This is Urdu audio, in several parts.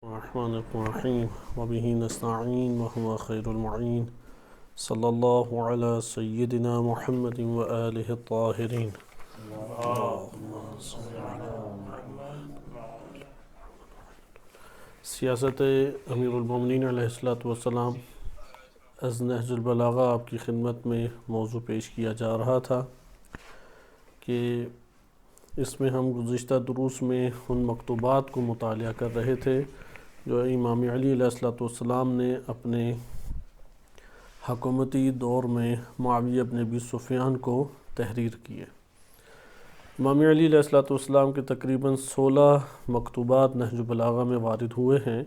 الرحمن الرحیم وبہ نستعین وهو خیر المعین صلی اللہ علی سیدنا محمد وآلہ الطاہرین۔ سیاست امیر المومنین علیہ السلام از نہج البلاغہ آپ کی خدمت میں موضوع پیش کیا جا رہا تھا کہ اس میں ہم گزشتہ دروس میں ان مکتوبات کو مطالعہ کر رہے تھے جو امام علی علیہ السلام نے اپنے حکومتی دور میں معاویہ بن ابی سفیان کو تحریر کیے۔ امام علی علیہ السلام کے تقریباً 16 مکتوبات نہج البلاغہ میں وارد ہوئے ہیں،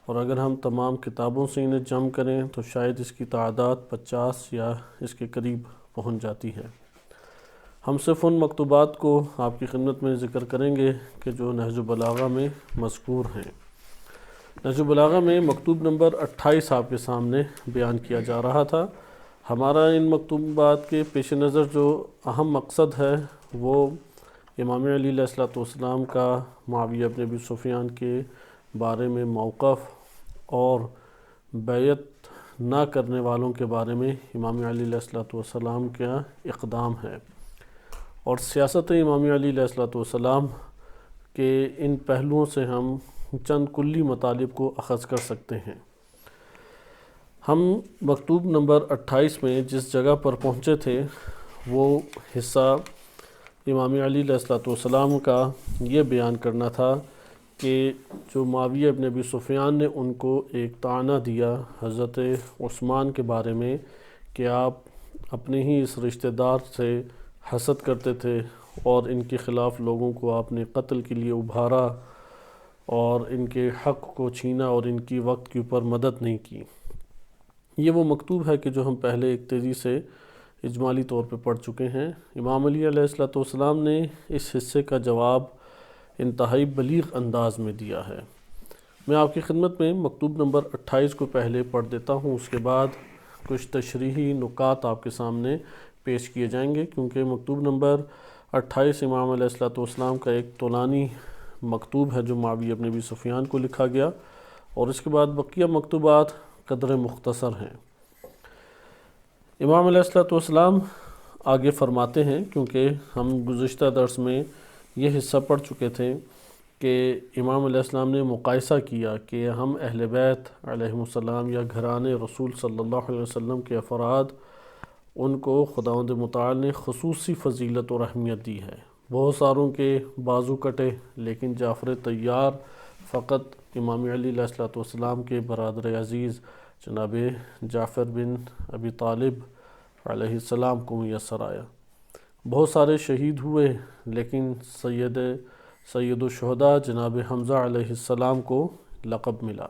اور اگر ہم تمام کتابوں سے انہیں جمع کریں تو شاید اس کی تعداد 50 یا اس کے قریب پہنچ جاتی ہے۔ ہم صرف ان مکتوبات کو آپ کی خدمت میں ذکر کریں گے کہ جو نہج البلاغہ میں مذکور ہیں۔ نہج البلاغہ میں مکتوب نمبر 28 آپ کے سامنے بیان کیا جا رہا تھا۔ ہمارا ان مکتوبات کے پیش نظر جو اہم مقصد ہے وہ امام علی علیہ السلام کا معاویہ بن ابی سفیان کے بارے میں موقف اور بیعت نہ کرنے والوں کے بارے میں امام علی علیہ السلام کا اقدام ہے، اور سیاست امام علی علیہ السلام کے ان پہلوؤں سے ہم چند کلی مطالب کو اخذ کر سکتے ہیں۔ ہم مکتوب نمبر 28 میں جس جگہ پر پہنچے تھے وہ حصہ امام علی علیہ السلام کا یہ بیان کرنا تھا کہ جو معاویہ بن ابی سفیان نے ان کو ایک طعنہ دیا حضرت عثمان کے بارے میں کہ آپ اپنے ہی اس رشتہ دار سے حسد کرتے تھے اور ان کے خلاف لوگوں کو آپ نے قتل کے لیے ابھارا اور ان کے حق کو چھینا اور ان کی وقت کے اوپر مدد نہیں کی۔ یہ وہ مکتوب ہے کہ جو ہم پہلے ایک تیزی سے اجمالی طور پہ پڑھ چکے ہیں۔ امام علی علیہ السلام نے اس حصے کا جواب انتہائی بلیغ انداز میں دیا ہے۔ میں آپ کی خدمت میں مکتوب نمبر 28 کو پہلے پڑھ دیتا ہوں، اس کے بعد کچھ تشریحی نکات آپ کے سامنے پیش کیے جائیں گے، کیونکہ مکتوب نمبر 28 امام علیہ السلام کا ایک طولانی مکتوب ہے جو معاویہ بن ابی سفیان کو لکھا گیا، اور اس کے بعد بقیہ مکتوبات قدر مختصر ہیں۔ امام علیہ السلام آگے فرماتے ہیں، کیونکہ ہم گزشتہ درس میں یہ حصہ پڑھ چکے تھے کہ امام علیہ السلام نے مقایسہ کیا کہ ہم اہل بیت علیہم السلام یا گھرانے رسول صلی اللہ علیہ وسلم کے افراد، ان کو خداوند متعال نے خصوصی فضیلت اور اہمیت دی ہے۔ بہت ساروں کے بازو کٹے، لیکن جعفر طیار فقط امام علی علیہ السلام کے برادر عزیز جناب جعفر بن ابی طالب علیہ السلام کو میسر آیا۔ بہت سارے شہید ہوئے، لیکن سید الشہداء جناب حمزہ علیہ السلام کو لقب ملا۔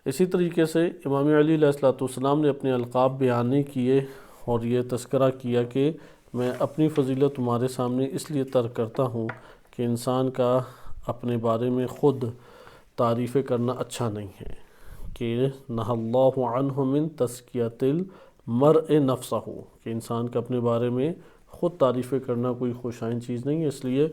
اسی طریقے سے امام علی علیہ السلام نے اپنے القاب بیان نہیں کیے اور یہ تذکرہ کیا کہ میں اپنی فضیلت تمہارے سامنے اس لیے ترک کرتا ہوں کہ انسان کا اپنے بارے میں خود تعریفیں کرنا اچھا نہیں ہے، کہ نہی اللہ عنہ من تزکیۃ المرء نفسہ، کہ انسان کا اپنے بارے میں خود تعریفیں کرنا کوئی خوشائند چیز نہیں ہے۔ اس لیے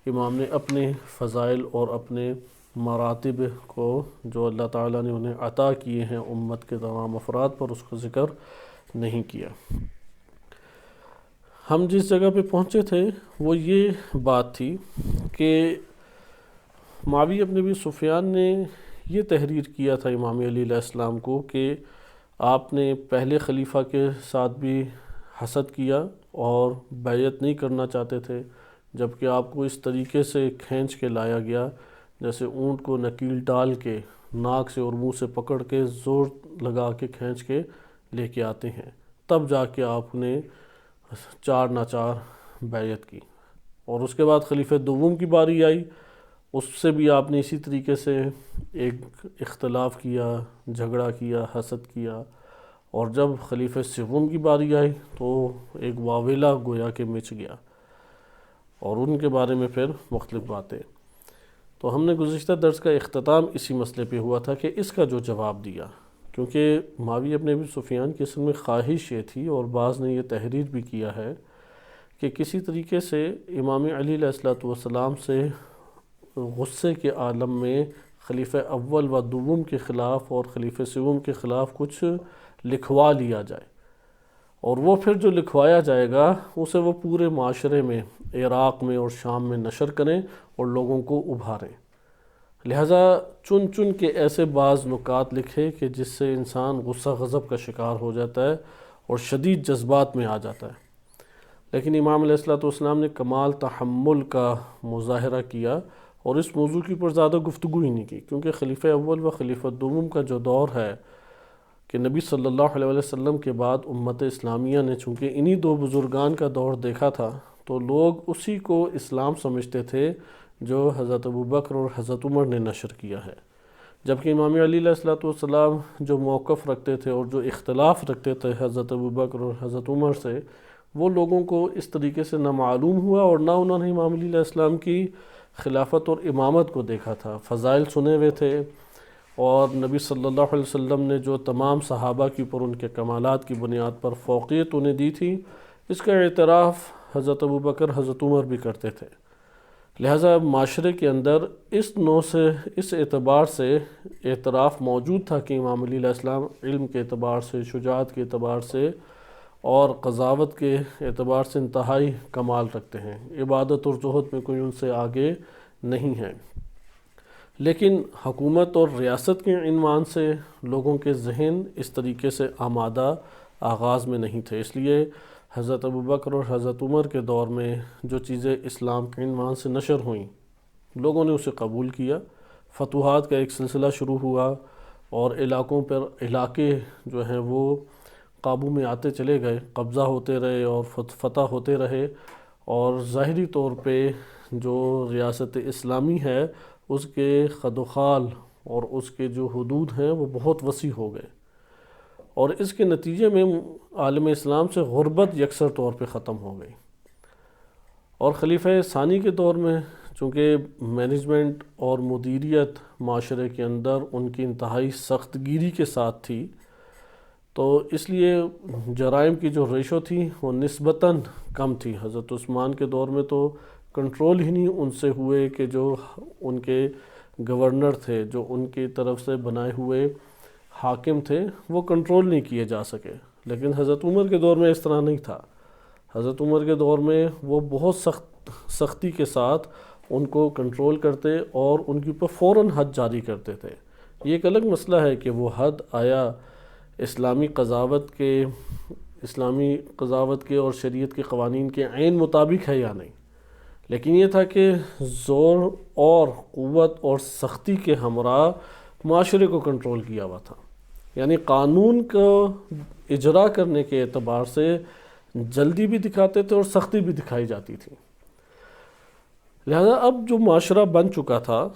امام نے اپنے فضائل اور اپنے مراتب کو جو اللہ تعالیٰ نے انہیں عطا کیے ہیں امت کے تمام افراد پر، اس کا ذکر نہیں کیا۔ ہم جس جگہ پہ پہنچے تھے وہ یہ بات تھی کہ معاویہ بن ابی سفیان نے یہ تحریر کیا تھا امام علی علیہ السلام کو کہ آپ نے پہلے خلیفہ کے ساتھ بھی حسد کیا اور بیعت نہیں کرنا چاہتے تھے، جبکہ آپ کو اس طریقے سے کھینچ کے لایا گیا جیسے اونٹ کو نکیل ڈال کے ناک سے اور منہ سے پکڑ کے زور لگا کے کھینچ کے لے کے آتے ہیں، تب جا کے آپ نے چار ناچار بیعت کی۔ اور اس کے بعد خلیفہ دوم کی باری آئی، اس سے بھی آپ نے اسی طریقے سے ایک اختلاف کیا، جھگڑا کیا، حسد کیا، اور جب خلیفہ سوم کی باری آئی تو ایک واویلا گویا کہ مچ گیا، اور ان کے بارے میں پھر مختلف باتیں۔ تو ہم نے گزشتہ درس کا اختتام اسی مسئلے پہ ہوا تھا کہ اس کا جو جواب دیا، کیونکہ معاویہ بن ابی سفیان کی اصل میں خواہش یہ تھی، اور بعض نے یہ تحریر بھی کیا ہے، کہ کسی طریقے سے امام علی علیہ السلام سے غصے کے عالم میں خلیفہ اول و دوم کے خلاف اور خلیفہ سوم کے خلاف کچھ لکھوا لیا جائے، اور وہ پھر جو لکھوایا جائے گا اسے وہ پورے معاشرے میں، عراق میں اور شام میں نشر کریں اور لوگوں کو ابھاریں۔ لہٰذا چن چن کے ایسے بعض نکات لکھے کہ جس سے انسان غصہ غضب کا شکار ہو جاتا ہے اور شدید جذبات میں آ جاتا ہے، لیکن امام علیہ الصلوۃ والسلام نے کمال تحمل کا مظاہرہ کیا اور اس موضوع کی پر زیادہ گفتگو ہی نہیں کی، کیونکہ خلیفہ اول و خلیفہ دوم کا جو دور ہے کہ نبی صلی اللہ علیہ وسلم کے بعد امت اسلامیہ نے چونکہ انہی دو بزرگان کا دور دیکھا تھا، تو لوگ اسی کو اسلام سمجھتے تھے جو حضرت ابوبکر اور حضرت عمر نے نشر کیا ہے، جبکہ امام علی علیہ الصلوۃ والسلام جو موقف رکھتے تھے اور جو اختلاف رکھتے تھے حضرت ابوبکر اور حضرت عمر سے، وہ لوگوں کو اس طریقے سے نہ معلوم ہوا اور نہ انہوں نے امام علی علیہ السلام کی خلافت اور امامت کو دیکھا تھا۔ فضائل سنے ہوئے تھے، اور نبی صلی اللہ علیہ وسلم نے جو تمام صحابہ کی پر ان کے کمالات کی بنیاد پر فوقیت انہیں دی تھی، اس کا اعتراف حضرت ابوبکر حضرت عمر بھی کرتے تھے۔ لہٰذا معاشرے کے اندر اس نوع سے، اس اعتبار سے اعتراف موجود تھا کہ امام علی علیہ السلام علم کے اعتبار سے، شجاعت کے اعتبار سے اور قضاوت کے اعتبار سے انتہائی کمال رکھتے ہیں، عبادت اور زہد میں کوئی ان سے آگے نہیں ہے، لیکن حکومت اور ریاست کے عنوان سے لوگوں کے ذہن اس طریقے سے آمادہ آغاز میں نہیں تھے، اس لیے حضرت ابوبکر اور حضرت عمر کے دور میں جو چیزیں اسلام کے عنوان سے نشر ہوئیں، لوگوں نے اسے قبول کیا، فتوحات کا ایک سلسلہ شروع ہوا اور علاقوں پر علاقے جو ہیں وہ قابو میں آتے چلے گئے، قبضہ ہوتے رہے اور فتح ہوتے رہے، اور ظاہری طور پہ جو ریاست اسلامی ہے اس کے خد و خال اور اس کے جو حدود ہیں وہ بہت وسیع ہو گئے، اور اس کے نتیجے میں عالم اسلام سے غربت یکسر طور پہ ختم ہو گئی۔ اور خلیفہ ثانی کے دور میں چونکہ مینجمنٹ اور مدیریت معاشرے کے اندر ان کی انتہائی سخت گیری کے ساتھ تھی، تو اس لیے جرائم کی جو ریشو تھی وہ نسبتاً کم تھی۔ حضرت عثمان کے دور میں تو کنٹرول ہی نہیں ان سے ہوئے کہ جو ان کے گورنر تھے، جو ان کی طرف سے بنائے ہوئے حاکم تھے، وہ کنٹرول نہیں کیے جا سکے، لیکن حضرت عمر کے دور میں اس طرح نہیں تھا۔ حضرت عمر کے دور میں وہ بہت سختی کے ساتھ ان کو کنٹرول کرتے اور ان کے اوپر فوراً حد جاری کرتے تھے۔ یہ ایک الگ مسئلہ ہے کہ وہ حد آیا اسلامی قضاوت کے اور شریعت کے قوانین کے عین مطابق ہے یا نہیں، لیکن یہ تھا کہ زور اور قوت اور سختی کے ہمراہ معاشرے کو کنٹرول کیا ہوا تھا، یعنی قانون کو اجرا کرنے کے اعتبار سے جلدی بھی دکھاتے تھے اور سختی بھی دکھائی جاتی تھی۔ لہذا اب جو معاشرہ بن چکا تھا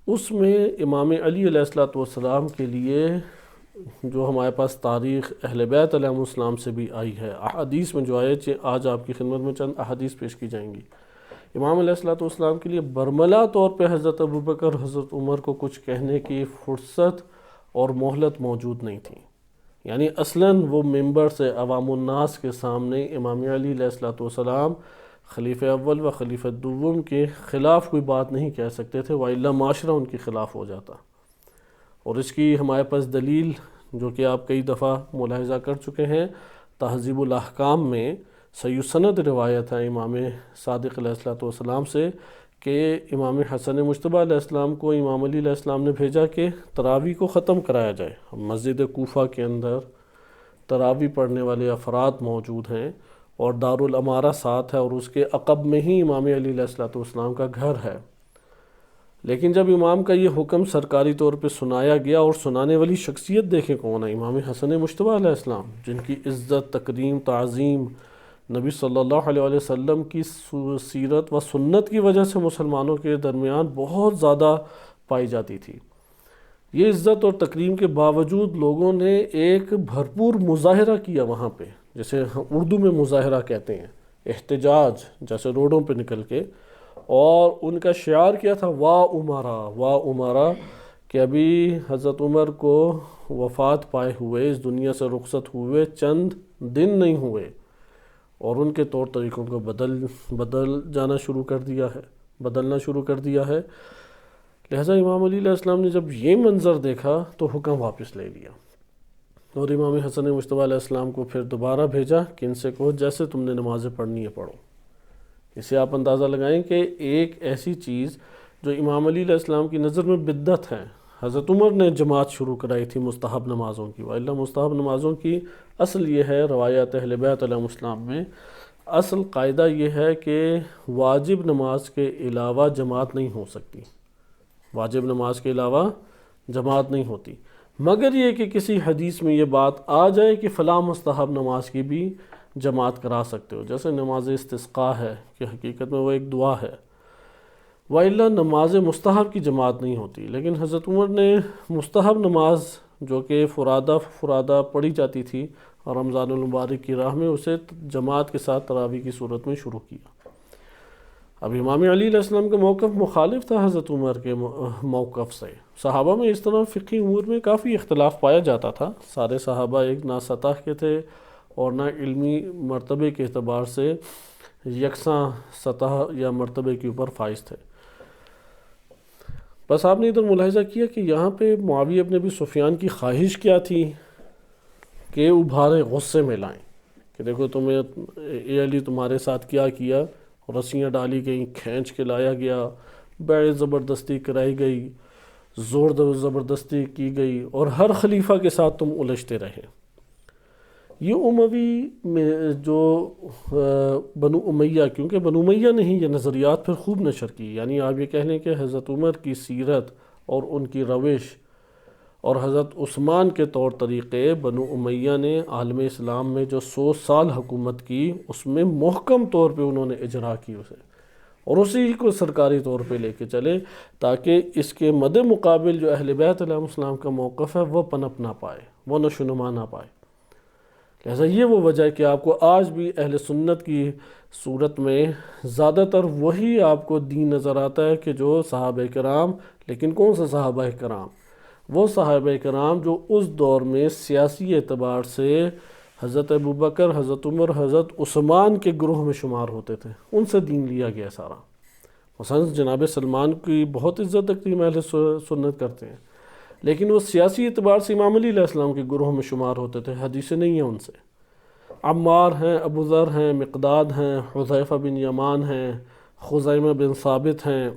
اس میں امام علی علیہ السلام کے لیے جو ہمارے پاس تاریخ اہل بیت علیہم السلام سے بھی آئی ہے، احادیث میں جو آئے، آج آپ کی خدمت میں چند احادیث پیش کی جائیں گی۔ امام علیہ السلام کے لیے برملا طور پہ حضرت ابوبکر حضرت عمر کو کچھ کہنے کی فرصت اور مہلت موجود نہیں تھی، یعنی اصلاً وہ ممبر سے عوام الناس کے سامنے امام علی علیہ السلام خلیفہ اول و خلیفہ دوم کے خلاف کوئی بات نہیں کہہ سکتے تھے، وَإِلَّا معاشرہ ان کے خلاف ہو جاتا۔ اور اس کی ہمارے پاس دلیل جو کہ آپ کئی دفعہ ملاحظہ کر چکے ہیں، تہذیب الاحکام میں صحیح سند روایت ہے امام صادق علیہ السلام سے کہ امام حسن مجتبیٰ علیہ السلام کو امام علی علیہ السلام نے بھیجا کہ تراویح کو ختم کرایا جائے۔ مسجد کوفہ کے اندر تراویح پڑھنے والے افراد موجود ہیں اور دارالامارہ ساتھ ہے، اور اس کے عقب میں ہی امام علی علیہ السلام کا گھر ہے، لیکن جب امام کا یہ حکم سرکاری طور پہ سنایا گیا، اور سنانے والی شخصیت دیکھیں کون ہے، امام حسن مجتبیٰ علیہ السلام، جن کی عزت، تکریم، تعظیم نبی صلی اللہ علیہ وسلم کی سیرت و سنت کی وجہ سے مسلمانوں کے درمیان بہت زیادہ پائی جاتی تھی۔ یہ عزت اور تکریم کے باوجود لوگوں نے ایک بھرپور مظاہرہ کیا وہاں پہ، جیسے اردو میں مظاہرہ کہتے ہیں، احتجاج، جیسے روڈوں پہ نکل کے، اور ان کا شعار کیا تھا، وا عمرا وا عمرا، کہ ابھی حضرت عمر کو وفات پائے ہوئے، اس دنیا سے رخصت ہوئے چند دن نہیں ہوئے، اور ان کے طور طریقوں کو بدلنا شروع کر دیا ہے۔ لہٰذا امام علی علیہ السلام نے جب یہ منظر دیکھا تو حکم واپس لے لیا، اور امام حسن مجتبیٰ علیہ السلام کو پھر دوبارہ بھیجا کہ ان سے کہو جیسے تم نے نمازیں پڑھنی ہے پڑھو۔ اسے آپ اندازہ لگائیں کہ ایک ایسی چیز جو امام علی علیہ السلام کی نظر میں بدعت ہے، حضرت عمر نے جماعت شروع کرائی تھی مستحب نمازوں کی، وإلا مستحب نمازوں کی اصل یہ ہے روایات اہل بیت علیہم السلام میں، اصل قاعدہ یہ ہے کہ واجب نماز کے علاوہ جماعت نہیں ہو سکتی، واجب نماز کے علاوہ جماعت نہیں ہوتی، مگر یہ کہ کسی حدیث میں یہ بات آ جائے کہ فلاں مستحب نماز کی بھی جماعت کرا سکتے ہو، جیسے نماز استسقاء ہے کہ حقیقت میں وہ ایک دعا ہے، وإلا نماز مستحب کی جماعت نہیں ہوتی۔ لیکن حضرت عمر نے مستحب نماز جو کہ فرادہ پڑھی جاتی تھی اور رمضان المبارک کی راہ میں، اسے جماعت کے ساتھ تراویح کی صورت میں شروع کیا۔ اب امام علی علیہ السلام کا موقف مخالف تھا حضرت عمر کے موقف سے۔ صحابہ میں اس طرح فقہی امور میں کافی اختلاف پایا جاتا تھا، سارے صحابہ ایک نہ سطح کے تھے اور نہ علمی مرتبے کے اعتبار سے یکساں سطح یا مرتبے کے اوپر فائز تھے۔ بس آپ نے ادھر ملاحظہ کیا کہ یہاں پہ معاویہ بن ابی سفیان کی خواہش کیا تھی کہ ابھارے غصے میں لائیں کہ دیکھو تمہیں اے علی تمہارے ساتھ کیا کیا، رسیاں ڈالی گئیں، کھینچ کے لایا گیا، بیع زبردستی کرائی گئی، زور زبردستی کی گئی، اور ہر خلیفہ کے ساتھ تم الجھتے رہے۔ یہ اموی میں جو بنو امیہ، کیونکہ بنو امیہ نے ہی یہ نظریات پھر خوب نشر کی، یعنی آپ یہ کہہ لیں کہ حضرت عمر کی سیرت اور ان کی روش اور حضرت عثمان کے طور طریقے بنو امیہ نے عالم اسلام میں جو 100 سال حکومت کی اس میں محکم طور پہ انہوں نے اجرا کی اسے، اور اسی کو سرکاری طور پہ لے کے چلے تاکہ اس کے مد مقابل جو اہل بیت علیہ السلام کا موقف ہے وہ پنپ نہ پائے، وہ نشوونما نہ پائے۔ لہٰذا یہ وہ وجہ ہے کہ آپ کو آج بھی اہل سنت کی صورت میں زیادہ تر وہی آپ کو دین نظر آتا ہے کہ جو صحابہ کرام، لیکن کون سے صحابہ کرام؟ وہ صحابہ کرام جو اس دور میں سیاسی اعتبار سے حضرت ابوبکر، حضرت عمر، حضرت عثمان کے گروہ میں شمار ہوتے تھے، ان سے دین لیا گیا سارا۔ مثلا جناب سلمان کی بہت عزت تقدیم اہل سنت کرتے ہیں، لیکن وہ سیاسی اعتبار سے امام علی علیہ السلام کے گروہ میں شمار ہوتے تھے، حدیثیں نہیں ہیں ان سے۔ عمار ہیں، ابو ذر ہیں، مقداد ہیں، حذیفہ بن یمان ہیں، خزیمہ بن ثابت ہیں،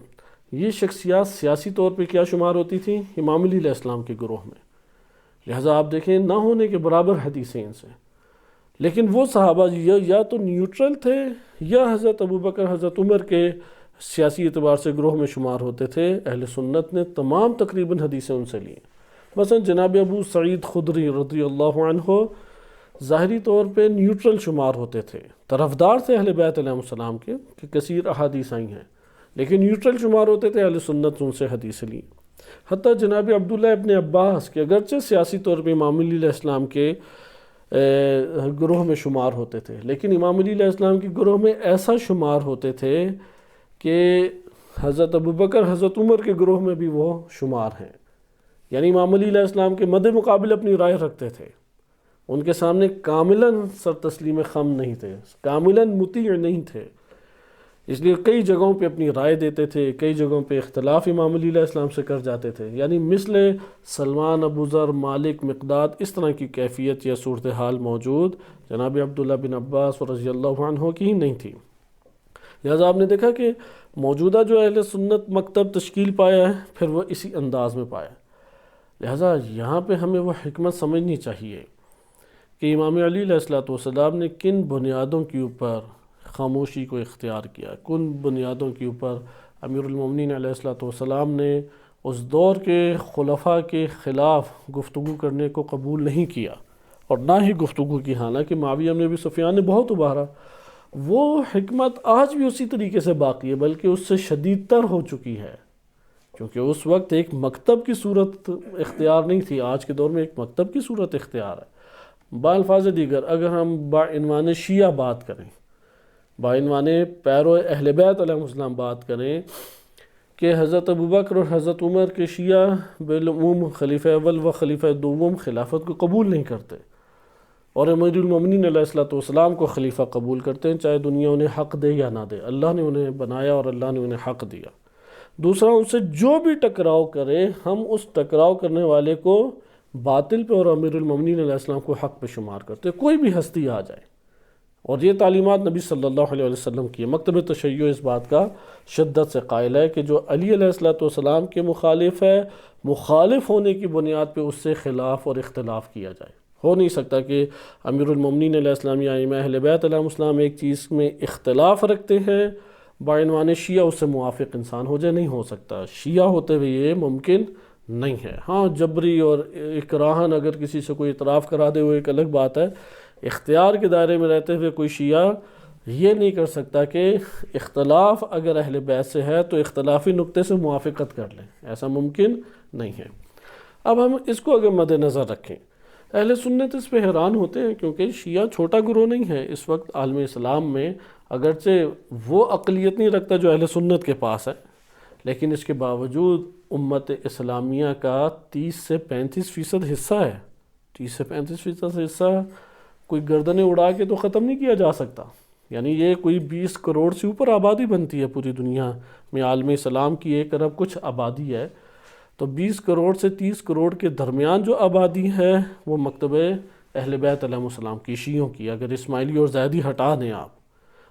یہ شخصیات سیاسی طور پہ کیا شمار ہوتی تھیں؟ امام علی علیہ السلام کے گروہ میں۔ لہٰذا آپ دیکھیں نہ ہونے کے برابر حدیثیں ان سے، لیکن وہ صحابہ یا تو نیوٹرل تھے یا حضرت ابوبکر، حضرت عمر کے سیاسی اعتبار سے گروہ میں شمار ہوتے تھے۔ اہل سنت نے تمام تقریباً حدیثیں ان سے لیں۔ مثلا جناب ابو سعید خدری رضی اللہ عنہ ظاہری طور پہ نیوٹرل شمار ہوتے تھے، طرفدار تھے اہل بیت علیہ السلام کے کہ کثیر احادیث آئی ہیں، لیکن نیوٹرل شمار ہوتے تھے، اہل سنت ان سے حدیثیں لیں۔ حتیٰ جناب عبداللہ ابن عباس کے اگرچہ سیاسی طور پہ امام علی علیہ السلام کے گروہ میں شمار ہوتے تھے، لیکن امام علی علیہ السلام کے گروہ میں ایسا شمار ہوتے تھے کہ حضرت ابوبکر، حضرت عمر کے گروہ میں بھی وہ شمار ہیں، یعنی امام علی علیہ السلام کے مد مقابل اپنی رائے رکھتے تھے، ان کے سامنے کاملاً سر تسلیم خم نہیں تھے، کاملاً مطیع نہیں تھے، اس لیے کئی جگہوں پہ اپنی رائے دیتے تھے، کئی جگہوں پہ اختلاف امام علی علیہ السلام سے کر جاتے تھے، یعنی مثل سلمان، ابو ذر، مالک، مقداد اس طرح کی کیفیت یا صورتحال موجود جناب عبداللہ بن عباس رضی اللہ عنہ کی ہی نہیں تھی۔ لہٰذا آپ نے دیکھا کہ موجودہ جو اہل سنت مکتب تشکیل پایا ہے پھر وہ اسی انداز میں پایا، لہٰذا یہاں پہ ہمیں وہ حکمت سمجھنی چاہیے کہ امام علی علیہ السلام نے کن بنیادوں کے اوپر خاموشی کو اختیار کیا، کن بنیادوں کے اوپر امیر المومنین علیہ السلام نے اس دور کے خلفاء کے خلاف گفتگو کرنے کو قبول نہیں کیا اور نہ ہی گفتگو کی، حالانکہ معاویہ بن ابی سفیان نے بہت ابھارا۔ وہ حکمت آج بھی اسی طریقے سے باقی ہے، بلکہ اس سے شدید تر ہو چکی ہے، کیونکہ اس وقت ایک مکتب کی صورت اختیار نہیں تھی، آج کے دور میں ایک مکتب کی صورت اختیار ہے۔ بالفاظ دیگر اگر ہم بعنوان شیعہ بات کریں، بعنوان پیرو اہل بیت علیہ السلام بات کریں کہ حضرت ابوبکر اور حضرت عمر کے شیعہ بالعموم خلیفہ اول و خلیفہ دوم خلافت کو قبول نہیں کرتے، اور امیر المومنین علیہ السلام کو خلیفہ قبول کرتے ہیں، چاہے دنیا انہیں حق دے یا نہ دے، اللہ نے انہیں بنایا اور اللہ نے انہیں حق دیا۔ دوسرا ان سے جو بھی ٹکراؤ کرے ہم اس ٹکراؤ کرنے والے کو باطل پہ اور امیر المومنین علیہ السلام کو حق پہ شمار کرتے، کوئی بھی ہستی آ جائے۔ اور یہ تعلیمات نبی صلی اللہ علیہ وسلم کی ہے۔ مکتب تشیع اس بات کا شدت سے قائل ہے کہ جو علی علیہ السلام کے مخالف ہے، مخالف ہونے کی بنیاد پہ اس سے خلاف اور اختلاف کیا جائے۔ ہو نہیں سکتا کہ امیر المومنین علیہ السلام یا امام اہل بیت علیہ السلام ایک چیز میں اختلاف رکھتے ہیں، بعنوان شیعہ اس سے موافق انسان ہو جائے، نہیں ہو سکتا۔ شیعہ ہوتے ہوئے یہ ممکن نہیں ہے۔ ہاں جبری اور اکراہن اگر کسی سے کوئی اعتراف کرا دے وہ ایک الگ بات ہے۔ اختیار کے دائرے میں رہتے ہوئے کوئی شیعہ یہ نہیں کر سکتا کہ اختلاف اگر اہل بیت سے ہے تو اختلافی نقطے سے موافقت کر لیں، ایسا ممکن نہیں ہے۔ اب ہم اس کو اگر مد نظر رکھیں، اہل سنت اس پہ حیران ہوتے ہیں کیونکہ شیعہ چھوٹا گروہ نہیں ہے اس وقت عالم اسلام میں، اگرچہ وہ اقلیت نہیں رکھتا جو اہل سنت کے پاس ہے، لیکن اس کے باوجود امت اسلامیہ کا 30 سے 35% حصہ ہے۔ 30 سے 35% حصہ کوئی گردنیں اڑا کے تو ختم نہیں کیا جا سکتا، یعنی یہ کوئی 20 کروڑ سے اوپر آبادی بنتی ہے پوری دنیا میں۔ عالم اسلام کی 1 ارب کچھ آبادی ہے، تو 20 کروڑ سے 30 کروڑ کے درمیان جو آبادی ہے وہ مکتب اہل بیت علیہ السلام کی، شیعوں کی۔ اگر اسماعیلی اور زیدی ہٹا دیں آپ،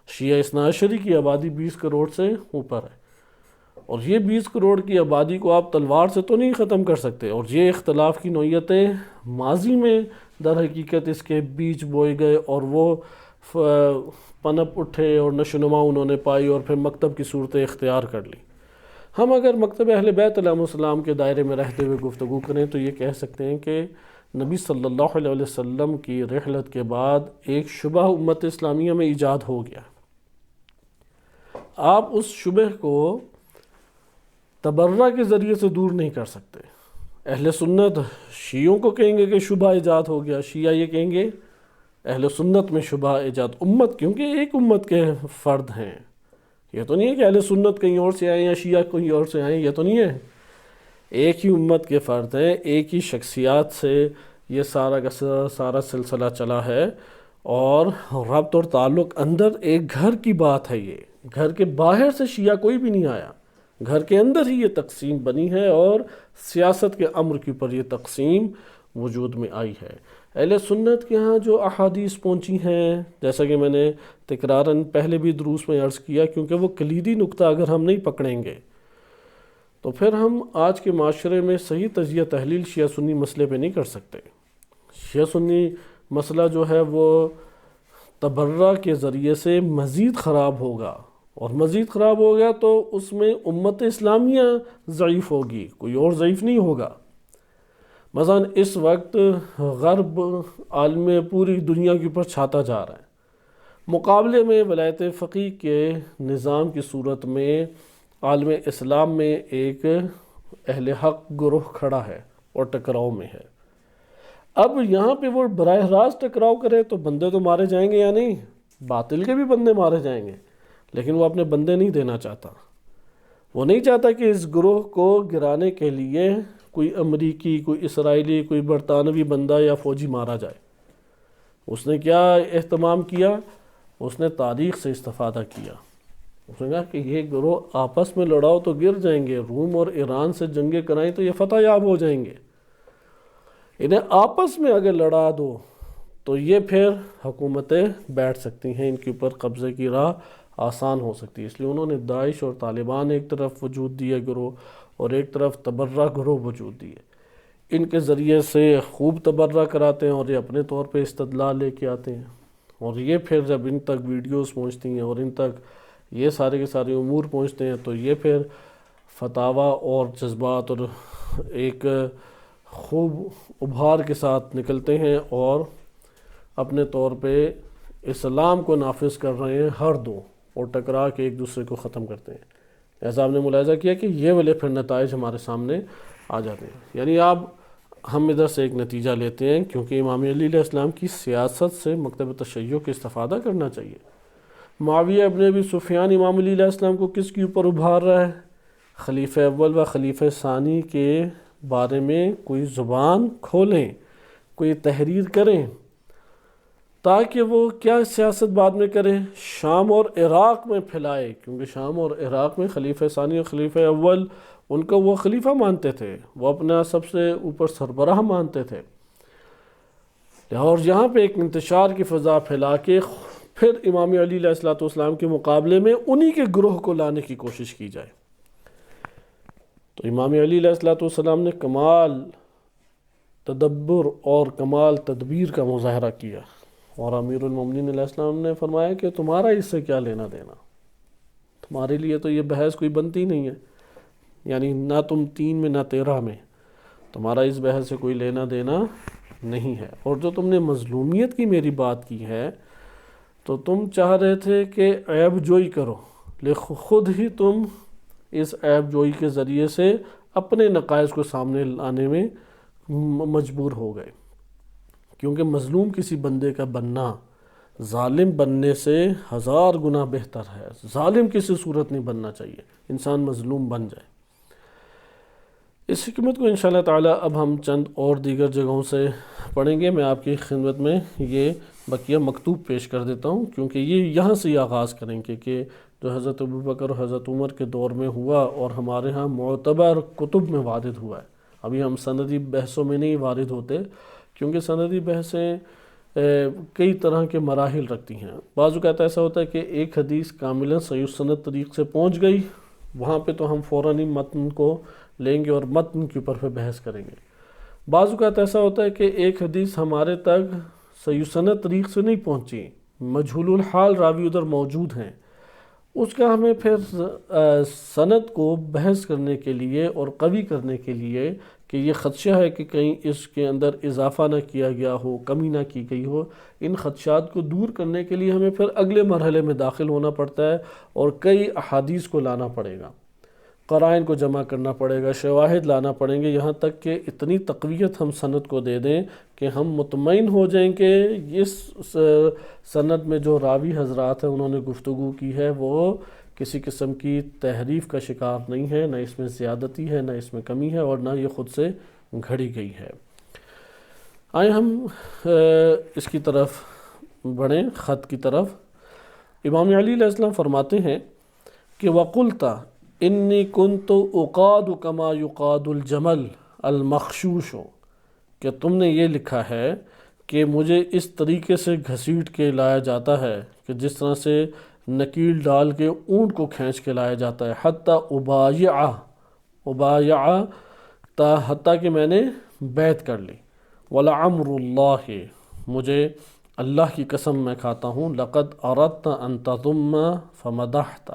شیعہ اثنا عشری کی آبادی 20 کروڑ سے اوپر ہے، اور یہ 20 کروڑ کی آبادی کو آپ تلوار سے تو نہیں ختم کر سکتے۔ اور یہ اختلاف کی نوعیتیں ماضی میں در حقیقت اس کے بیج بوئے گئے اور وہ پنپ اٹھے اور نشوونما انہوں نے پائی اور پھر مکتب کی صورتیں اختیار کر لی۔ ہم اگر مکتب اہل بیت علیہ السلام کے دائرے میں رہتے ہوئے گفتگو کریں تو یہ کہہ سکتے ہیں کہ نبی صلی اللہ علیہ وسلم کی رحلت کے بعد ایک شبہ امت اسلامیہ میں ایجاد ہو گیا۔ آپ اس شبہ کو تبرہ کے ذریعے سے دور نہیں کر سکتے۔ اہل سنت شیعوں کو کہیں گے کہ شبہ ایجاد ہو گیا، شیعہ یہ کہیں گے اہل سنت میں شبہ ایجاد، امت کیونکہ ایک امت کے فرد ہیں۔ یہ تو نہیں ہے کہ اہل سنت کہیں اور سے آئیں یا شیعہ کہیں اور سے آئیں، یہ تو نہیں ہے، ایک ہی امت کے فرد ہیں، ایک ہی شخصیات سے یہ سارا کا سارا سلسلہ چلا ہے، اور ربط اور تعلق اندر ایک گھر کی بات ہے۔ یہ گھر کے باہر سے شیعہ کوئی بھی نہیں آیا، گھر کے اندر ہی یہ تقسیم بنی ہے اور سیاست کے امر کے اوپر یہ تقسیم وجود میں آئی ہے۔ اہل سنت کے ہاں جو احادیث پہنچی ہیں، جیسا کہ میں نے تکراراً پہلے بھی دروس میں عرض کیا، کیونکہ وہ کلیدی نقطہ اگر ہم نہیں پکڑیں گے تو پھر ہم آج کے معاشرے میں صحیح تجزیہ تحلیل شیعہ سنی مسئلے پہ نہیں کر سکتے۔ شیعہ سنی مسئلہ جو ہے وہ تبرہ کے ذریعے سے مزید خراب ہوگا، اور مزید خراب ہو گیا تو اس میں امت اسلامیہ ضعیف ہوگی، کوئی اور ضعیف نہیں ہوگا۔ مثلا اس وقت غرب عالم پوری دنیا کے اوپر چھاتا جا رہا ہے، مقابلے میں ولایت فقیہ کے نظام کی صورت میں عالم اسلام میں ایک اہل حق گروہ کھڑا ہے اور ٹکراؤ میں ہے۔ اب یہاں پہ وہ براہ راست ٹکراؤ کرے تو بندے تو مارے جائیں گے یا نہیں، باطل کے بھی بندے مارے جائیں گے، لیکن وہ اپنے بندے نہیں دینا چاہتا۔ وہ نہیں چاہتا کہ اس گروہ کو گرانے کے لیے کوئی امریکی، کوئی اسرائیلی، کوئی برطانوی بندہ یا فوجی مارا جائے۔ اس نے کیا اہتمام کیا؟ اس نے تاریخ سے استفادہ کیا۔ اس نے کہا کہ یہ گروہ آپس میں لڑاؤ تو گر جائیں گے، روم اور ایران سے جنگیں کرائیں تو یہ فتح یاب ہو جائیں گے، انہیں آپس میں اگر لڑا دو تو یہ پھر حکومتیں بیٹھ سکتی ہیں، ان کے اوپر قبضے کی راہ آسان ہو سکتی ہے۔ اس لیے انہوں نے داعش اور طالبان ایک طرف وجود دیے گروہ، اور ایک طرف تبرہ گروہ وجود دیے۔ ان کے ذریعے سے خوب تبرہ کراتے ہیں اور یہ اپنے طور پہ استدلال لے کے آتے ہیں، اور یہ پھر جب ان تک ویڈیوز پہنچتی ہیں اور ان تک یہ سارے کے سارے امور پہنچتے ہیں تو یہ پھر فتاویٰ اور جذبات اور ایک خوب ابھار کے ساتھ نکلتے ہیں اور اپنے طور پہ اسلام کو نافذ کر رہے ہیں ہر دو، اور ٹکرا کے ایک دوسرے کو ختم کرتے ہیں۔ جیسا آپ نے ملاحظہ کیا کہ یہ والے پھر نتائج ہمارے سامنے آ جاتے ہیں۔ یعنی ہم ادھر سے ایک نتیجہ لیتے ہیں، کیونکہ امام علی علیہ السلام کی سیاست سے مکتب تشیع کو استفادہ کرنا چاہیے۔ معاویہ ابن ابی سفیان امام علی علیہ السلام کو کس کے اوپر ابھار رہا ہے؟ خلیفہ اول و خلیفہ ثانی کے بارے میں کوئی زبان کھولیں، کوئی تحریر کریں تاکہ وہ کیا سیاست بعد میں کرے، شام اور عراق میں پھیلائے، کیونکہ شام اور عراق میں خلیفہ ثانی اور خلیفہ اول ان کو وہ خلیفہ مانتے تھے، وہ اپنا سب سے اوپر سربراہ مانتے تھے، اور یہاں پہ ایک انتشار کی فضا پھیلا کے پھر امام علی علیہ السلام کے مقابلے میں انہی کے گروہ کو لانے کی کوشش کی جائے۔ تو امام علی علیہ السلام نے کمال تدبر اور کمال تدبیر کا مظاہرہ کیا، اور امیر المومنین علیہ السلام نے فرمایا کہ تمہارا اس سے کیا لینا دینا، تمہارے لیے تو یہ بحث کوئی بنتی نہیں ہے، یعنی نہ تم 3 میں نہ 13 میں، تمہارا اس بحث سے کوئی لینا دینا نہیں ہے۔ اور جو تم نے مظلومیت کی میری بات کی ہے تو تم چاہ رہے تھے کہ عیب جوئی کرو، لیکن خود ہی تم اس عیب جوئی کے ذریعے سے اپنے نقائص کو سامنے لانے میں مجبور ہو گئے، کیونکہ مظلوم کسی بندے کا بننا ظالم بننے سے 1000 گنا بہتر ہے۔ ظالم کسی صورت نہیں بننا چاہیے، انسان مظلوم بن جائے۔ اس حکمت کو انشاءاللہ تعالی اب ہم چند اور دیگر جگہوں سے پڑھیں گے۔ میں آپ کی خدمت میں یہ بقیہ مکتوب پیش کر دیتا ہوں، کیونکہ یہ یہاں سے آغاز کریں گے کہ جو حضرت ابوبکر اور حضرت عمر کے دور میں ہوا اور ہمارے ہاں معتبر کتب میں وارد ہوا ہے۔ ابھی ہم سندی بحثوں میں نہیں وارد ہوتے، کیونکہ سندی بحثیں کئی طرح کے مراحل رکھتی ہیں۔ بعض اوقات ایسا ہوتا ہے کہ ایک حدیث کاملاً صحیح سند طریق سے پہنچ گئی، وہاں پہ تو ہم فوراً ہی متن کو لیں گے اور متن کے اوپر پہ بحث کریں گے۔ بعض اوقات ایسا ہوتا ہے کہ ایک حدیث ہمارے تک صحیح سند طریق سے نہیں پہنچی، مجہول الحال راوی ادھر موجود ہیں، اس کا ہمیں پھر سند کو بحث کرنے کے لیے اور قوی کرنے کے لیے کہ یہ خدشہ ہے کہ کہیں اس کے اندر اضافہ نہ کیا گیا ہو، کمی نہ کی گئی ہو، ان خدشات کو دور کرنے کے لیے ہمیں پھر اگلے مرحلے میں داخل ہونا پڑتا ہے اور کئی احادیث کو لانا پڑے گا، قرائن کو جمع کرنا پڑے گا، شواہد لانا پڑیں گے، یہاں تک کہ اتنی تقویت ہم سند کو دے دیں کہ ہم مطمئن ہو جائیں کہ اس سند میں جو راوی حضرات ہیں انہوں نے گفتگو کی ہے وہ کسی قسم کی تحریف کا شکار نہیں ہے، نہ اس میں زیادتی ہے، نہ اس میں کمی ہے، اور نہ یہ خود سے گھڑی گئی ہے۔ آئیں ہم اس کی طرف بڑھیں، خط کی طرف۔ امام علی علیہ السلام فرماتے ہیں کہ وَقُلْتَ إِنِّي كُنْتُ أُقَادُ كَمَا يُقَادُ الْجَمَلُ الْمَخْشُوشُ، کہ تم نے یہ لکھا ہے کہ مجھے اس طریقے سے گھسیٹ کے لایا جاتا ہے کہ جس طرح سے نکیل ڈال کے اونٹ کو کھینچ کے لایا جاتا ہے، حتیٰ حتیٰ کہ میں نے بیعت کر لی۔ وَلَعَمْرُ اللَّهِ، مجھے اللہ کی قسم میں کھاتا ہوں، لَقَدْ أَرَدْتَ أَن تَضُمَّ فَمَدَحْتَ،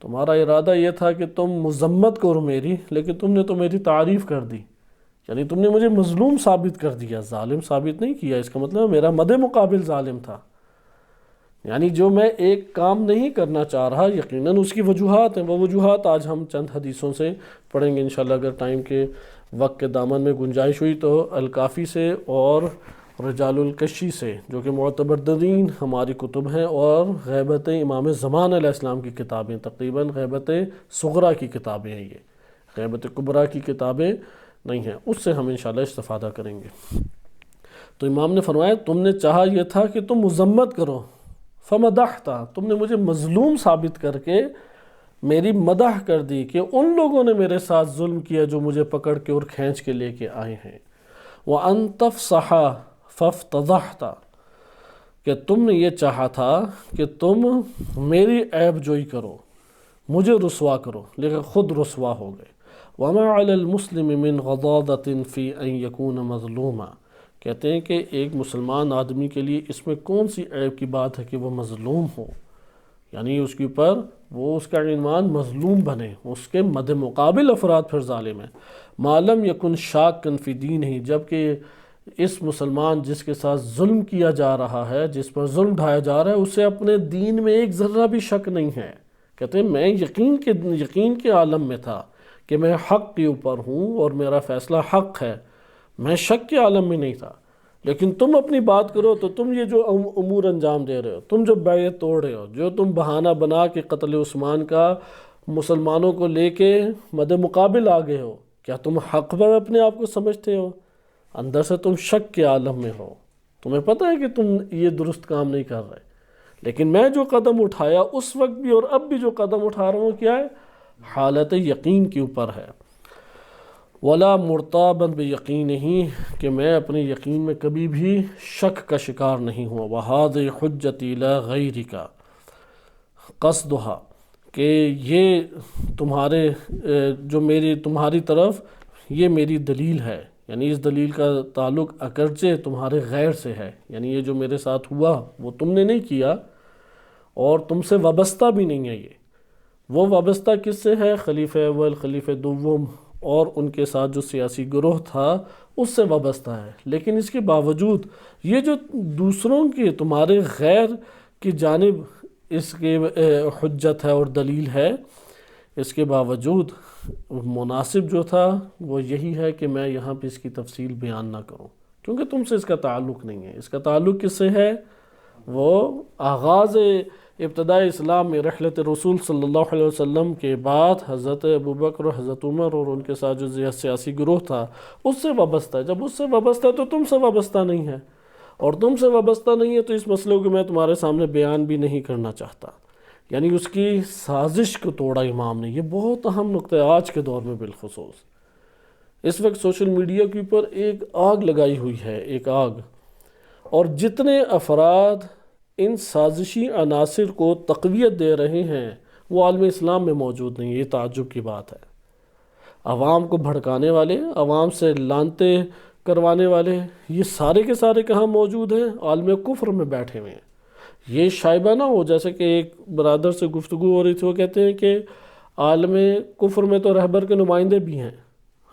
تمہارا ارادہ یہ تھا کہ تم مذمت کرو میری، لیکن تم نے تو میری تعریف کر دی، یعنی تم نے مجھے مظلوم ثابت کر دیا، ظالم ثابت نہیں کیا۔ اس کا مطلب میرا مد مقابل ظالم تھا، یعنی جو میں ایک کام نہیں کرنا چاہ رہا یقیناً اس کی وجوہات ہیں، وہ وجوہات آج ہم چند حدیثوں سے پڑھیں گے انشاءاللہ، اگر ٹائم کے وقت کے دامن میں گنجائش ہوئی تو الکافی سے اور رجال الکشی سے، جو کہ معتبر ترین ہماری کتب ہیں، اور غیبت امام زمان علیہ السلام کی کتابیں، تقریباً غیبت صغریٰ کی کتابیں ہیں، یہ غیبت کبریٰ کی کتابیں نہیں ہیں، اس سے ہم انشاءاللہ استفادہ کریں گے۔ تو امام نے فرمایا تم نے چاہا یہ تھا کہ تم مذمت کرو، فمدحت، تم نے مجھے مظلوم ثابت کر کے میری مدح کر دی کہ ان لوگوں نے میرے ساتھ ظلم کیا جو مجھے پکڑ کے اور کھینچ کے لے کے آئے ہیں۔ وَأَن تَفْصَحَ فَافْتَضَحْتَ، کہ تم نے یہ چاہا تھا کہ تم میری عیب جوئی کرو، مجھے رسوا کرو، لیکن خود رسوا ہو گئے۔ وَمَا عَلَى الْمُسْلِمِ مِنْ غَضَاضَةٍ فِي أَنْ يَكُونَ مَظْلُومًا، کہتے ہیں کہ ایک مسلمان آدمی کے لیے اس میں کون سی عیب کی بات ہے کہ وہ مظلوم ہو، یعنی اس کے اوپر وہ اس کا عنوان مظلوم بنے، اس کے مد مقابل افراد پھر ظالم ہیں۔ مَا لَمْ يَكُنْ شَاكًّا فِي دِينِهِ، جبکہ اس مسلمان جس کے ساتھ ظلم کیا جا رہا ہے، جس پر ظلم ڈھایا جا رہا ہے، اسے اپنے دین میں ایک ذرہ بھی شک نہیں ہے۔ کہتے ہیں میں یقین کے عالم میں تھا کہ میں حق کے اوپر ہوں اور میرا فیصلہ حق ہے، میں شک کے عالم میں نہیں تھا، لیکن تم اپنی بات کرو تو تم یہ جو امور انجام دے رہے ہو، تم جو بیعت توڑ رہے ہو، جو تم بہانہ بنا کے قتل عثمان کا مسلمانوں کو لے کے مد مقابل آ گئے ہو، کیا تم حق پر اپنے آپ کو سمجھتے ہو؟ اندر سے تم شک کے عالم میں ہو، تمہیں پتہ ہے کہ تم یہ درست کام نہیں کر رہے، لیکن میں جو قدم اٹھایا اس وقت بھی اور اب بھی جو قدم اٹھا رہا ہوں کیا ہے؟ حالت یقین کے اوپر ہے۔ ولا مرتابا بِيَقِينِهِ، کہ میں اپنے یقین میں کبھی بھی شک کا شکار نہیں ہوا۔ وَهَذِهِ حُجَّتِي لَا غَيْرِكَ قَصْدُهَا، کہ یہ تمہارے جو میری تمہاری طرف یہ میری دلیل ہے، یعنی اس دلیل کا تعلق اگرچہ تمہارے غیر سے ہے، یعنی یہ جو میرے ساتھ ہوا وہ تم نے نہیں کیا اور تم سے وابستہ بھی نہیں ہے۔ یہ وہ وابستہ کس سے ہے؟ خلیفہ اول، خلیفہ دوم اور ان کے ساتھ جو سیاسی گروہ تھا اس سے وابستہ ہے۔ لیکن اس کے باوجود یہ جو دوسروں کی تمہارے غیر کی جانب اس کے حجت ہے اور دلیل ہے، اس کے باوجود مناسب جو تھا وہ یہی ہے کہ میں یہاں پہ اس کی تفصیل بیان نہ کروں، کیونکہ تم سے اس کا تعلق نہیں ہے۔ اس کا تعلق کس سے ہے؟ وہ آغاز ابتدائی اسلام میں رحلت رسول صلی اللہ علیہ وسلم کے بعد حضرت ابوبکر اور حضرت عمر اور ان کے ساتھ جو سیاسی گروہ تھا اس سے وابستہ ہے۔ جب اس سے وابستہ ہے تو تم سے وابستہ نہیں ہے، اور تم سے وابستہ نہیں ہے تو اس مسئلے کو میں تمہارے سامنے بیان بھی نہیں کرنا چاہتا۔ یعنی اس کی سازش کو توڑا امام نے۔ یہ بہت اہم نقطہ ہے آج کے دور میں بالخصوص۔ اس وقت سوشل میڈیا کے اوپر ایک آگ لگائی ہوئی ہے، ایک آگ، اور جتنے افراد ان سازشی عناصر کو تقویت دے رہے ہیں وہ عالم اسلام میں موجود نہیں ہے۔ یہ تعجب کی بات ہے۔ عوام کو بھڑکانے والے، عوام سے لانتے کروانے والے، یہ سارے کے سارے کہاں موجود ہیں؟ عالم کفر میں بیٹھے ہوئے ہیں۔ یہ شائبہ نہ ہو، جیسے کہ ایک برادر سے گفتگو ہو رہی تھی، وہ کہتے ہیں کہ عالم کفر میں تو رہبر کے نمائندے بھی ہیں۔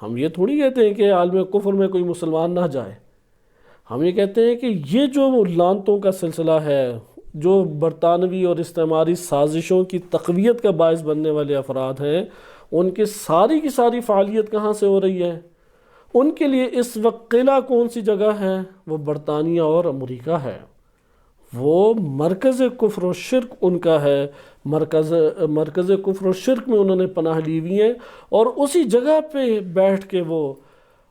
ہم یہ تھوڑی کہتے ہیں کہ عالم کفر میں کوئی مسلمان نہ جائے، ہم یہ کہتے ہیں کہ یہ جو لانتوں کا سلسلہ ہے، جو برطانوی اور استعماری سازشوں کی تقویت کا باعث بننے والے افراد ہیں، ان کی ساری فعالیت کہاں سے ہو رہی ہے؟ ان کے لیے اس وقت قلعہ کون سی جگہ ہے؟ وہ برطانیہ اور امریکہ ہے۔ وہ مرکز کفر و شرک ان کا ہے، مرکز کفر و شرک میں انہوں نے پناہ لی ہوئی ہے، اور اسی جگہ پہ بیٹھ کے وہ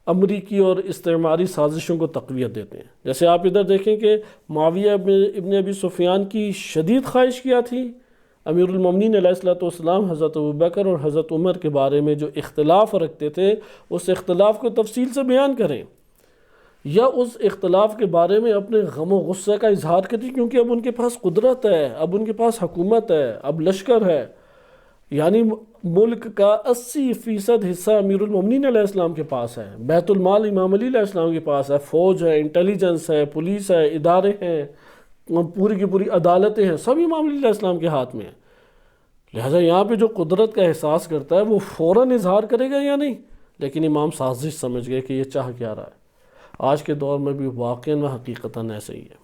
امریکی اور استعماری سازشوں کو تقویت دیتے ہیں۔ جیسے آپ ادھر دیکھیں کہ معاویہ ابن ابی سفیان کی شدید خواہش کیا تھی؟ امیر المومنین علیہ السلام حضرت ابوبکر اور حضرت عمر کے بارے میں جو اختلاف رکھتے تھے اس اختلاف کو تفصیل سے بیان کریں، یا اس اختلاف کے بارے میں اپنے غم و غصے کا اظہار کریں، کیونکہ اب ان کے پاس قدرت ہے، اب ان کے پاس حکومت ہے، اب لشکر ہے۔ یعنی ملک کا 80% حصہ امیر المومنین علیہ السلام کے پاس ہے، بیت المال امام علی علیہ السلام کے پاس ہے، فوج ہے، انٹیلیجنس ہے، پولیس ہے، ادارے ہیں، پوری کی پوری عدالتیں ہیں، سب امام علی علیہ السلام کے ہاتھ میں ہیں۔ لہٰذا یہاں پہ جو قدرت کا احساس کرتا ہے وہ فوراً اظہار کرے گا یا نہیں؟ لیکن امام سازش سمجھ گئے کہ یہ چاہ کیا رہا ہے۔ آج کے دور میں بھی واقعاً و حقیقتاً ایسے ہی ہے۔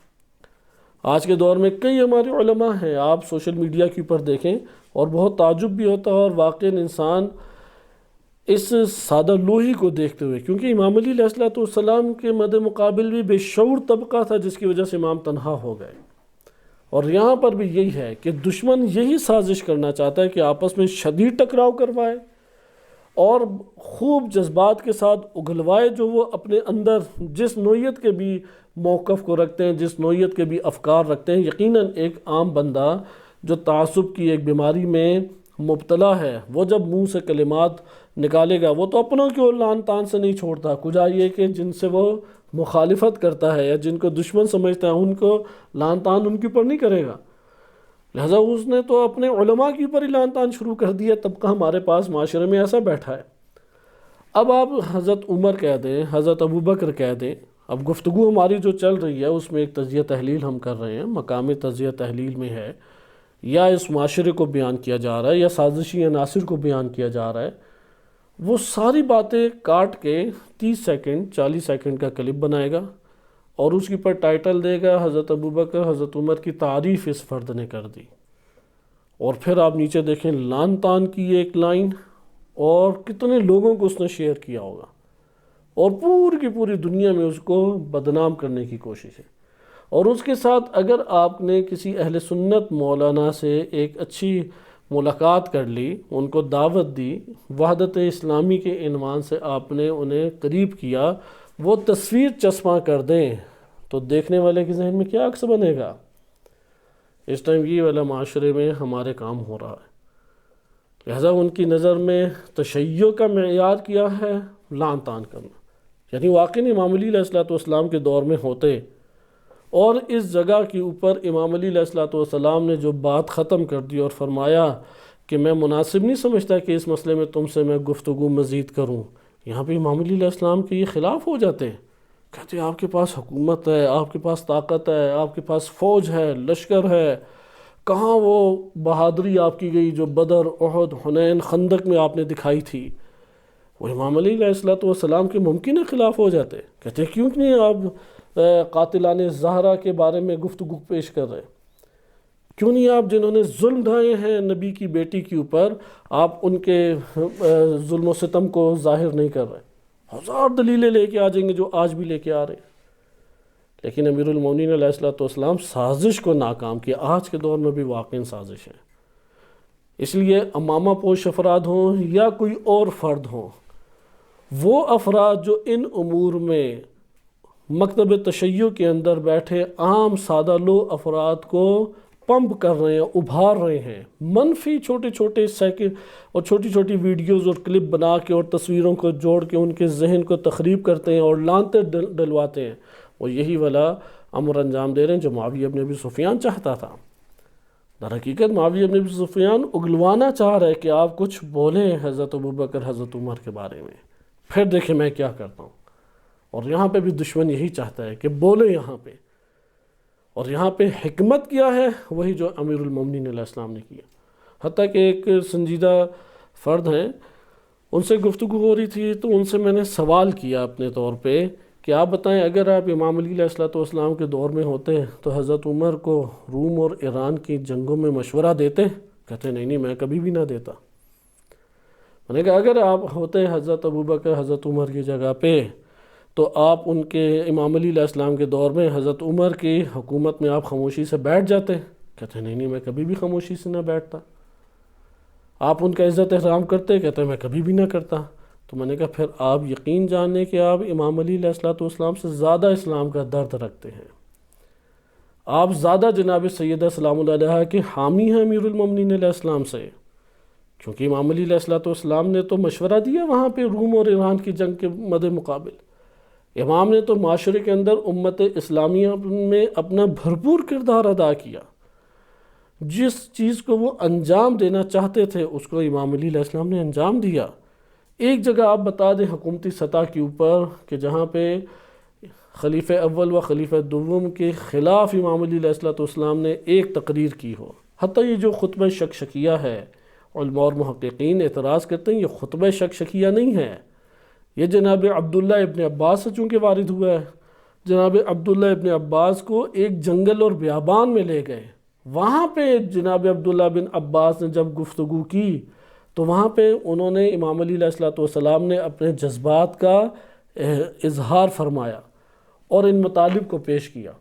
آج کے دور میں کئی ہمارے علماء ہیں، آپ سوشل میڈیا کے اوپر دیکھیں اور بہت تعجب بھی ہوتا ہے، اور واقعاً انسان اس سادہ لوہی کو دیکھتے ہوئے، کیونکہ امام علی علیہ السلام کے مد مقابل بھی بے شعور طبقہ تھا جس کی وجہ سے امام تنہا ہو گئے، اور یہاں پر بھی یہی ہے کہ دشمن یہی سازش کرنا چاہتا ہے کہ آپس میں شدید ٹکراؤ کروائے اور خوب جذبات کے ساتھ اگلوائے، جو وہ اپنے اندر جس نوعیت کے بھی موقف کو رکھتے ہیں، جس نوعیت کے بھی افکار رکھتے ہیں۔ یقیناً ایک عام بندہ جو تعصب کی ایک بیماری میں مبتلا ہے، وہ جب منہ سے کلمات نکالے گا وہ تو اپنوں کو لان تان سے نہیں چھوڑتا، کجا یہ کہ جن سے وہ مخالفت کرتا ہے یا جن کو دشمن سمجھتا ہے ان کو لان تان ان کے اوپر نہیں کرے گا۔ لہٰذا اس نے تو اپنے علماء کے اوپر ہی لان تان شروع کر دیا، طبقہ ہمارے پاس معاشرے میں ایسا بیٹھا ہے۔ اب آپ حضرت عمر کہہ دیں، حضرت ابوبکر کہہ دیں، اب گفتگو ہماری جو چل رہی ہے اس میں ایک تجزیہ تحلیل ہم کر رہے ہیں، مقامی تجزیہ تحلیل میں ہے، یا اس معاشرے کو بیان کیا جا رہا ہے یا سازشی عناصر کو بیان کیا جا رہا ہے، وہ ساری باتیں کاٹ کے 30 سیکنڈ 40 سیکنڈ کا کلپ بنائے گا اور اس کے اوپر ٹائٹل دے گا حضرت ابوبکر حضرت عمر کی تعریف اس فرد نے کر دی، اور پھر آپ نیچے دیکھیں لان تان کی ایک لائن، اور کتنے لوگوں کو اس نے شیئر کیا ہوگا، اور پوری کی پوری دنیا میں اس کو بدنام کرنے کی کوشش ہے۔ اور اس کے ساتھ اگر آپ نے کسی اہل سنت مولانا سے ایک اچھی ملاقات کر لی، ان کو دعوت دی، وحدت اسلامی کے عنوان سے آپ نے انہیں قریب کیا، وہ تصویر چسپاں کر دیں تو دیکھنے والے کے ذہن میں کیا عکس بنے گا؟ اس ٹائم یہ والا معاشرے میں ہمارے کام ہو رہا ہے۔ لہذا ان کی نظر میں تشیع کا معیار کیا ہے؟ لعن طعن کرنا۔ یعنی واقعی امام علی علیہ السلام کے دور میں ہوتے اور اس جگہ کے اوپر امام علی علیہ السلام نے جو بات ختم کر دی اور فرمایا کہ میں مناسب نہیں سمجھتا کہ اس مسئلے میں تم سے میں گفتگو مزید کروں، یہاں پہ امام علی علیہ السلام کے یہ خلاف ہو جاتے ہیں، کہتے ہیں آپ کے پاس حکومت ہے، آپ کے پاس طاقت ہے، آپ کے پاس فوج ہے، لشکر ہے، کہاں وہ بہادری آپ کی گئی جو بدر، احد، حنین، خندق میں آپ نے دکھائی تھی؟ وہ امام علی علیہ السلام کے ممکن ہے خلاف ہو جاتے، کہتے ہیں کیوں نہیں آپ قاتلان زہرا کے بارے میں گفتگو پیش کر رہے؟ کیوں نہیں آپ جنہوں نے ظلم ڈھائے ہیں نبی کی بیٹی کے اوپر، آپ ان کے ظلم و ستم کو ظاہر نہیں کر رہے؟ ہزار دلیلیں لے کے آ جائیں گے جو آج بھی لے کے آ رہے ہیں، لیکن امیر المومنین علیہ السلام سازش کو ناکام کیا۔ آج کے دور میں بھی واقعی سازش ہے۔ اس لیے امامہ پوش افراد ہوں یا کوئی اور فرد ہوں، وہ افراد جو ان امور میں مکتب تشیع کے اندر بیٹھے عام سادہ لو افراد کو پمپ کر رہے ہیں، ابھار رہے ہیں، منفی چھوٹے چھوٹے سیکنڈ اور چھوٹی چھوٹی ویڈیوز اور کلپ بنا کے اور تصویروں کو جوڑ کے ان کے ذہن کو تخریب کرتے ہیں اور لانتے ڈلواتے ہیں، وہ یہی والا امر انجام دے رہے ہیں جو معاویہ ابن ابی سفیان چاہتا تھا۔ در حقیقت معاویہ ابن ابی سفیان اگلوانا چاہ رہے کہ آپ کچھ بولیں حضرت ابوبکر، حضرت عمر کے بارے میں، پھر دیکھیں میں کیا کرتا ہوں۔ اور یہاں پہ بھی دشمن یہی چاہتا ہے کہ بولے یہاں پہ، اور یہاں پہ حکمت کیا ہے؟ وہی جو امیر المومنین علیہ السلام نے کیا۔ حتیٰ کہ ایک سنجیدہ فرد ہیں، ان سے گفتگو ہو رہی تھی تو ان سے میں نے سوال کیا اپنے طور پہ کہ آپ بتائیں اگر آپ امام علی علیہ السلام کے دور میں ہوتے تو حضرت عمر کو روم اور ایران کی جنگوں میں مشورہ دیتے؟ کہتے نہیں میں کبھی بھی نہ دیتا۔ میں نے کہا اگر آپ ہوتے حضرت ابوبکر، حضرت عمر کی جگہ پہ تو آپ ان کے امام علی علیہ السلام کے دور میں حضرت عمر کی حکومت میں آپ خاموشی سے بیٹھ جاتے؟ کہتے ہیں نہیں میں کبھی بھی خاموشی سے نہ بیٹھتا۔ آپ ان کا عزت احترام کرتے؟ کہتے ہیں میں کبھی بھی نہ کرتا۔ تو میں نے کہا پھر آپ یقین جانیں کہ آپ امام علی علیہ السلام سے زیادہ اسلام کا درد رکھتے ہیں، آپ زیادہ جناب سیدہ سلام اللہ علیہ کے حامی ہیں امیر المومنین علیہ السلام سے، کیونکہ امام علی علیہ السلام نے تو مشورہ دیا وہاں پہ روم اور ایران کی جنگ کے مد مقابل۔ امام نے تو معاشرے کے اندر امت اسلامیہ میں اپنا بھرپور کردار ادا کیا، جس چیز کو وہ انجام دینا چاہتے تھے اس کو امام علی علیہ السلام نے انجام دیا۔ ایک جگہ آپ بتا دیں حکومتی سطح کے اوپر کہ جہاں پہ خلیفہ اول و خلیفہ دوم کے خلاف امام علی علیہ السلام نے ایک تقریر کی ہو، حتیٰ یہ جو خطبہ شکشکیہ ہے، علماء اور محققین اعتراض کرتے ہیں یہ خطبہ شکشکیہ نہیں ہے، یہ جناب عبداللہ ابن عباس سے چونکہ وارد ہوا ہے۔ جناب عبداللہ ابن عباس کو ایک جنگل اور بیابان میں لے گئے، وہاں پہ جناب عبداللہ بن عباس نے جب گفتگو کی تو وہاں پہ انہوں نے امام علی علیہ السلام نے اپنے جذبات کا اظہار فرمایا اور ان مطالب کو پیش کیا،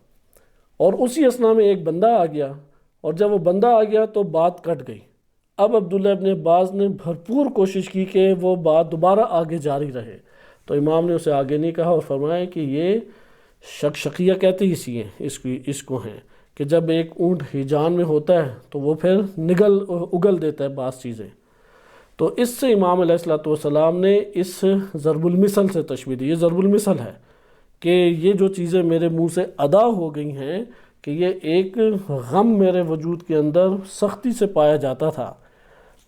اور اسی اثناء میں ایک بندہ آ گیا، اور جب وہ بندہ آ گیا تو بات کٹ گئی۔ اب عبداللہ ابن عباس نے بھرپور کوشش کی کہ وہ بات دوبارہ آگے جاری رہے، تو امام نے اسے آگے نہیں کہا اور فرمایا کہ یہ شکشکیہ کہتے ہی اسی ہیں، اس کو ہیں کہ جب ایک اونٹ ہیجان میں ہوتا ہے تو وہ پھر اگل دیتا ہے بعض چیزیں۔ تو اس سے امام علیہ السلام نے اس ضرب المثل سے تشبیہ دی، یہ ضرب المثل ہے کہ یہ جو چیزیں میرے منہ سے ادا ہو گئی ہیں کہ یہ ایک غم میرے وجود کے اندر سختی سے پایا جاتا تھا،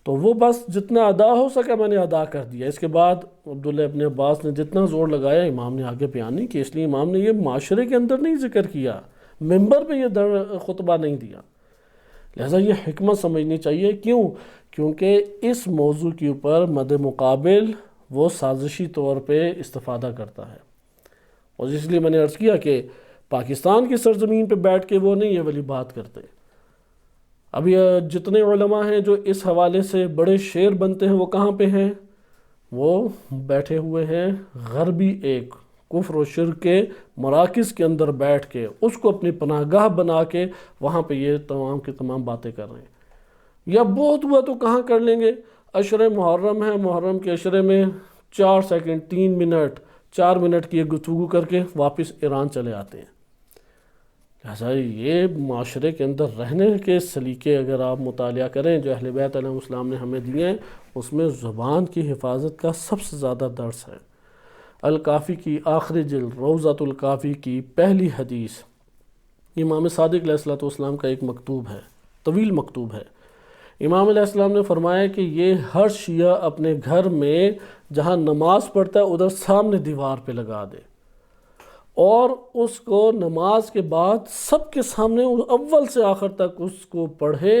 تو وہ بس جتنا ادا ہو سکا میں نے ادا کر دیا۔ اس کے بعد عبداللہ ابن عباس نے جتنا زور لگایا امام نے آگے بیان نہیں کیا، اس لیے امام نے یہ معاشرے کے اندر نہیں ذکر کیا، منبر پہ یہ خطبہ نہیں دیا۔ لہٰذا یہ حکمت سمجھنی چاہیے، کیونکہ اس موضوع کے اوپر مد مقابل وہ سازشی طور پہ استفادہ کرتا ہے، اور اس لیے میں نے عرض کیا کہ پاکستان کی سرزمین پہ بیٹھ کے وہ نہیں یہ والی بات کرتے۔ ابھی جتنے علماء ہیں جو اس حوالے سے بڑے شعر بنتے ہیں وہ کہاں پہ ہیں؟ وہ بیٹھے ہوئے ہیں غربی ایک کفر و شرک کے مراکز کے اندر بیٹھ کے، اس کو اپنی پناہ گاہ بنا کے وہاں پہ یہ تمام کی تمام باتیں کر رہے ہیں۔ یا بہت ہوا تو کہاں کر لیں گے؟ عشر محرم ہے، محرم کے عشرے میں 4 سیکنڈ 3 منٹ 4 منٹ کی گفتگو کر کے واپس ایران چلے آتے ہیں۔ لہٰذا یہ معاشرے کے اندر رہنے کے سلیقے اگر آپ مطالعہ کریں جو اہل بیت علیہ السلام نے ہمیں دیے ہیں، اس میں زبان کی حفاظت کا سب سے زیادہ درس ہے۔ الکافی کی آخری جلد روضۃ الکافی کی پہلی حدیث امام صادق علیہ السلام کا ایک مکتوب ہے، طویل مکتوب ہے۔ امام علیہ السلام نے فرمایا کہ یہ ہر شیعہ اپنے گھر میں جہاں نماز پڑھتا ہے ادھر سامنے دیوار پہ لگا دے، اور اس کو نماز کے بعد سب کے سامنے اول سے آخر تک اس کو پڑھے،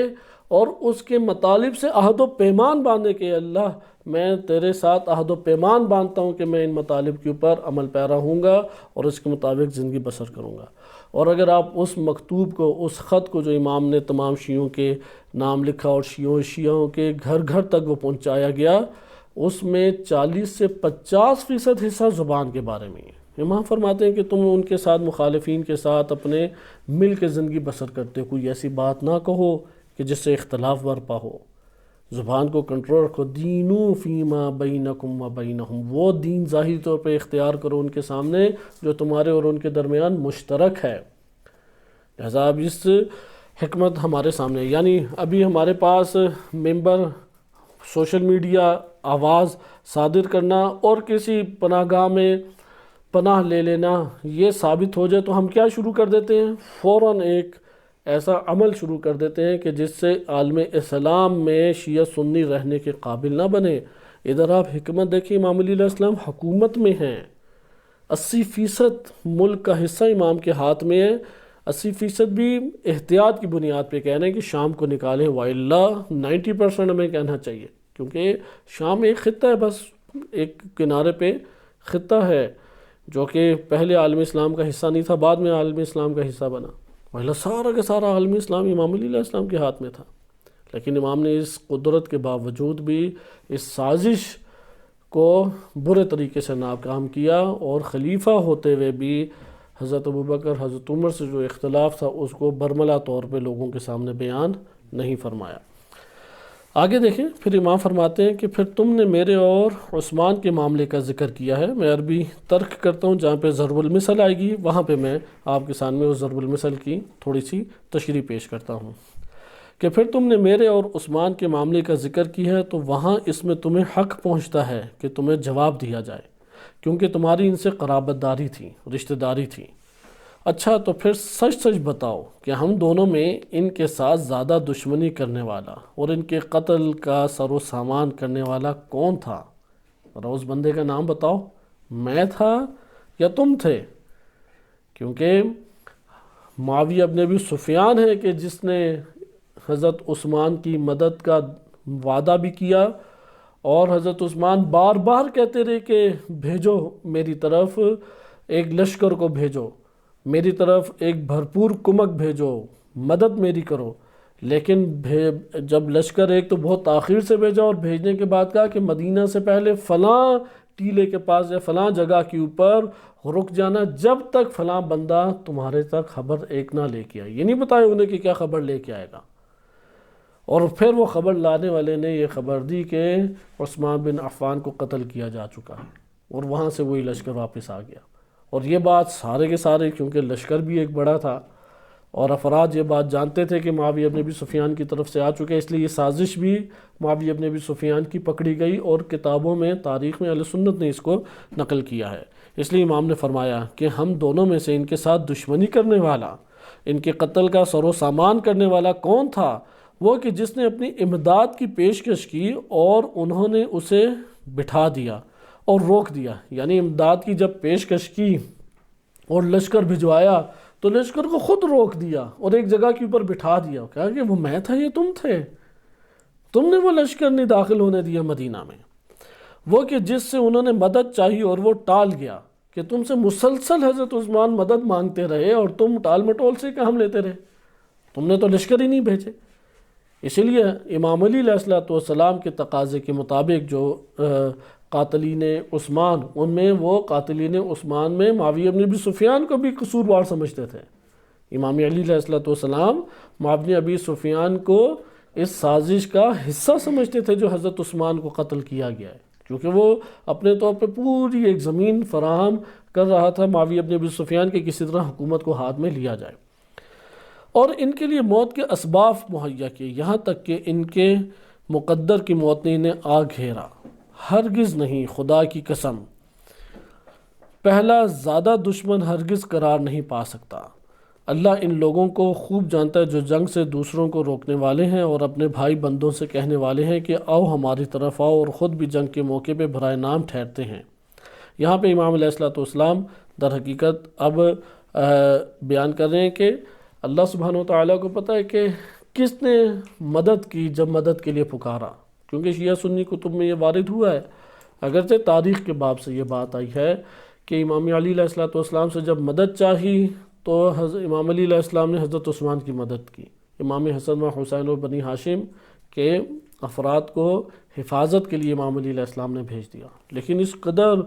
اور اس کے مطالب سے عہد و پیمان باندھے کہ اللہ میں تیرے ساتھ عہد و پیمان باندھتا ہوں کہ میں ان مطالب کے اوپر عمل پیرا ہوں گا اور اس کے مطابق زندگی بسر کروں گا۔ اور اگر آپ اس مکتوب کو، اس خط کو جو امام نے تمام شیعوں کے نام لکھا اور شیعوں کے گھر گھر تک وہ پہنچایا گیا، اس میں 40 سے 50% حصہ زبان کے بارے میں ہے۔ امام فرماتے ہیں کہ تم ان کے ساتھ، مخالفین کے ساتھ اپنے مل کے زندگی بسر کرتے ہو، کوئی ایسی بات نہ کہو کہ جس سے اختلاف برپا ہو، زبان کو کنٹرول رکھو۔ دینو فیما بینکم و بینہم، وہ دین ظاہری طور پہ اختیار کرو ان کے سامنے جو تمہارے اور ان کے درمیان مشترک ہے۔ لہذا اب اس حکمت ہمارے سامنے ہے، یعنی ابھی ہمارے پاس ممبر، سوشل میڈیا، آواز صادر کرنا اور کسی پناہ گاہ میں پناہ لے لینا، یہ ثابت ہو جائے تو ہم کیا شروع کر دیتے ہیں؟ فوراً ایک ایسا عمل شروع کر دیتے ہیں کہ جس سے عالم اسلام میں شیعہ سنی رہنے کے قابل نہ بنے۔ ادھر آپ حکمت دیکھیں، امام علی علیہ السلام حکومت میں ہیں، 80% ملک کا حصہ امام کے ہاتھ میں ہے، 80% بھی احتیاط کی بنیاد پہ کہہ رہے ہیں کہ شام کو نکالیں، وَإِلَّا 90% ہمیں کہنا چاہیے، کیونکہ شام ایک خطہ ہے، بس ایک کنارے پہ خطہ ہے جو کہ پہلے عالم اسلام کا حصہ نہیں تھا، بعد میں عالم اسلام کا حصہ بنا۔ وَإِلَّا سارا کا سارا عالم اسلام امام علی علیہ السلام کے ہاتھ میں تھا، لیکن امام نے اس قدرت کے باوجود بھی اس سازش کو برے طریقے سے ناکام کیا، اور خلیفہ ہوتے ہوئے بھی حضرت ابوبکر، حضرت عمر سے جو اختلاف تھا اس کو برملا طور پہ لوگوں کے سامنے بیان نہیں فرمایا۔ آگے دیکھیں، پھر امام فرماتے ہیں کہ پھر تم نے میرے اور عثمان کے معاملے کا ذکر کیا ہے۔ میں عربی ترک کرتا ہوں، جہاں پہ ضرب المثل آئے گی وہاں پہ میں آپ کے سامنے اس ضرب المثل کی تھوڑی سی تشریح پیش کرتا ہوں کہ پھر تم نے میرے اور عثمان کے معاملے کا ذکر کیا ہے، تو وہاں اس میں تمہیں حق پہنچتا ہے کہ تمہیں جواب دیا جائے، کیونکہ تمہاری ان سے قرابت داری تھی، رشتہ داری تھی۔ اچھا، تو پھر سچ سچ بتاؤ کہ ہم دونوں میں ان کے ساتھ زیادہ دشمنی کرنے والا اور ان کے قتل کا سر و سامان کرنے والا کون تھا؟ اور اس بندے کا نام بتاؤ، میں تھا یا تم تھے؟ کیونکہ معاویہ بن ابی سفیان ہے کہ جس نے حضرت عثمان کی مدد کا وعدہ بھی کیا، اور حضرت عثمان بار بار کہتے رہے کہ بھیجو میری طرف ایک لشکر کو، بھیجو میری طرف ایک بھرپور کمک بھیجو، مدد میری کرو، لیکن جب لشکر ایک تو بہت تاخیر سے بھیجا، اور بھیجنے کے بعد کہا کہ مدینہ سے پہلے فلاں ٹیلے کے پاس یا فلاں جگہ کے اوپر رک جانا جب تک فلاں بندہ تمہارے تک خبر ایک نہ لے کے آئے۔ یہ نہیں بتایا انہیں کہ کیا خبر لے کے آئے گا، اور پھر وہ خبر لانے والے نے یہ خبر دی کہ عثمان بن عفان کو قتل کیا جا چکا ہے، اور وہاں سے وہی لشکر واپس آ گیا۔ اور یہ بات سارے کے سارے، کیونکہ لشکر بھی ایک بڑا تھا اور افراد یہ بات جانتے تھے کہ معاویہ بن ابی سفیان کی طرف سے آ چکے، اس لیے یہ سازش بھی معاویہ بن ابی سفیان کی پکڑی گئی، اور کتابوں میں، تاریخ میں اہل سنت نے اس کو نقل کیا ہے۔ اس لیے امام نے فرمایا کہ ہم دونوں میں سے ان کے ساتھ دشمنی کرنے والا، ان کے قتل کا سر و سامان کرنے والا کون تھا؟ وہ کہ جس نے اپنی امداد کی پیشکش کی اور انہوں نے اسے بٹھا دیا اور روک دیا۔ یعنی امداد کی جب پیشکش کی اور لشکر بھجوایا تو لشکر کو خود روک دیا اور ایک جگہ کے اوپر بٹھا دیا، کہا کہ وہ میں تھا، یہ تم تھے، تم نے وہ لشکر نہیں داخل ہونے دیا مدینہ میں۔ وہ کہ جس سے انہوں نے مدد چاہی اور وہ ٹال گیا، کہ تم سے مسلسل حضرت عثمان مدد مانگتے رہے اور تم ٹال مٹول سے کام لیتے رہے، تم نے تو لشکر ہی نہیں بھیجے۔ اسی لیے امام علی علیہ السلام کے تقاضے کے مطابق جو قاتلین عثمان، ان میں وہ قاتلین عثمان میں معاویہ بن ابی سفیان کو بھی قصوروار سمجھتے تھے۔ امام علی علیہ السلام معاویہ بن ابی سفیان کو اس سازش کا حصہ سمجھتے تھے جو حضرت عثمان کو قتل کیا گیا ہے، کیونکہ وہ اپنے طور پہ پوری ایک زمین فراہم کر رہا تھا معاویہ بن ابی سفیان کے کسی طرح حکومت کو ہاتھ میں لیا جائے۔ اور ان کے لیے موت کے اسباب مہیا کیے، یہاں تک کہ ان کے مقدر کی موت نے انہیں آ گھیرا۔ ہرگز نہیں، خدا کی قسم، پہلا زیادہ دشمن ہرگز قرار نہیں پا سکتا۔ اللہ ان لوگوں کو خوب جانتا ہے جو جنگ سے دوسروں کو روکنے والے ہیں اور اپنے بھائی بندوں سے کہنے والے ہیں کہ آؤ ہماری طرف آؤ، اور خود بھی جنگ کے موقع پہ برائے نام ٹھہرتے ہیں۔ یہاں پہ امام علیہ السلام در حقیقت اب بیان کر رہے ہیں کہ اللہ سبحانہ و تعالیٰ کو پتہ ہے کہ کس نے مدد کی جب مدد کے لیے پکارا، کیونکہ شیعہ سنی کتب میں یہ وارد ہوا ہے، اگرچہ تاریخ کے باب سے یہ بات آئی ہے کہ امام علی علیہ السلام سے جب مدد چاہی تو امام علی علیہ السلام نے حضرت عثمان کی مدد کی، امام حسن و حسین و بنی ہاشم کے افراد کو حفاظت کے لیے امام علی علیہ السلام نے بھیج دیا، لیکن اس قدر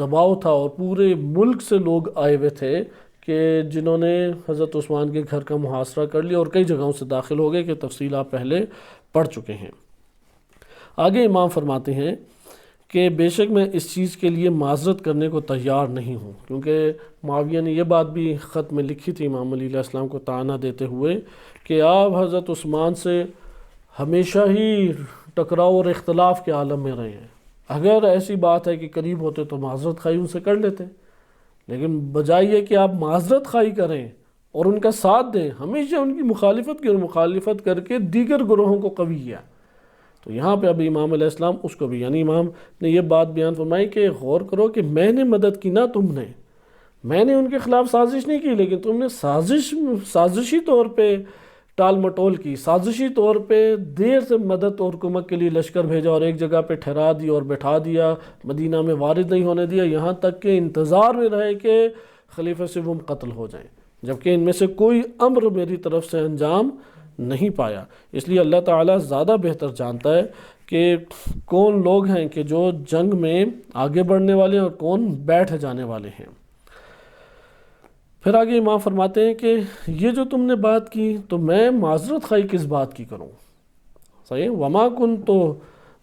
دباؤ تھا اور پورے ملک سے لوگ آئے ہوئے تھے کہ جنہوں نے حضرت عثمان کے گھر کا محاصرہ کر لیا اور کئی جگہوں سے داخل ہو گئے کہ تفصیل آپ پہلے پڑھ چکے ہیں۔ آگے امام فرماتے ہیں کہ بے شک میں اس چیز کے لیے معذرت کرنے کو تیار نہیں ہوں، کیونکہ معاویہ نے یہ بات بھی خط میں لکھی تھی امام علی علیہ السلام کو طعنہ دیتے ہوئے کہ آپ حضرت عثمان سے ہمیشہ ہی ٹکراؤ اور اختلاف کے عالم میں رہے ہیں، اگر ایسی بات ہے کہ قریب ہوتے تو معذرت خواہی ان سے کر لیتے، لیکن بجائے یہ کہ آپ معذرت خواہی کریں اور ان کا ساتھ دیں، ہمیشہ ان کی مخالفت کی، اور مخالفت کر کے دیگر گروہوں کو قوی کیا۔ تو یہاں پہ اب امام علیہ السلام اس کو بھی، یعنی امام نے یہ بات بیان فرمائی کہ غور کرو کہ میں نے مدد کی، نہ تم نے، میں نے ان کے خلاف سازش نہیں کی، لیکن تم نے سازشی طور پہ ٹال مٹول کی، سازشی طور پہ دیر سے مدد اور کمک کے لیے لشکر بھیجا اور ایک جگہ پہ ٹھہرا دیا اور بٹھا دیا، مدینہ میں وارد نہیں ہونے دیا، یہاں تک کہ انتظار میں رہے کہ خلیفہ سوم قتل ہو جائیں، جبکہ ان میں سے کوئی امر میری طرف سے انجام نہیں پایا۔ اس لیے اللہ تعالیٰ زیادہ بہتر جانتا ہے کہ کون لوگ ہیں کہ جو جنگ میں آگے بڑھنے والے ہیں اور کون بیٹھ جانے والے ہیں۔ پھر آگے امام فرماتے ہیں کہ یہ جو تم نے بات کی تو میں معذرت خواہی کس بات کی کروں؟ صحیح، وما كنت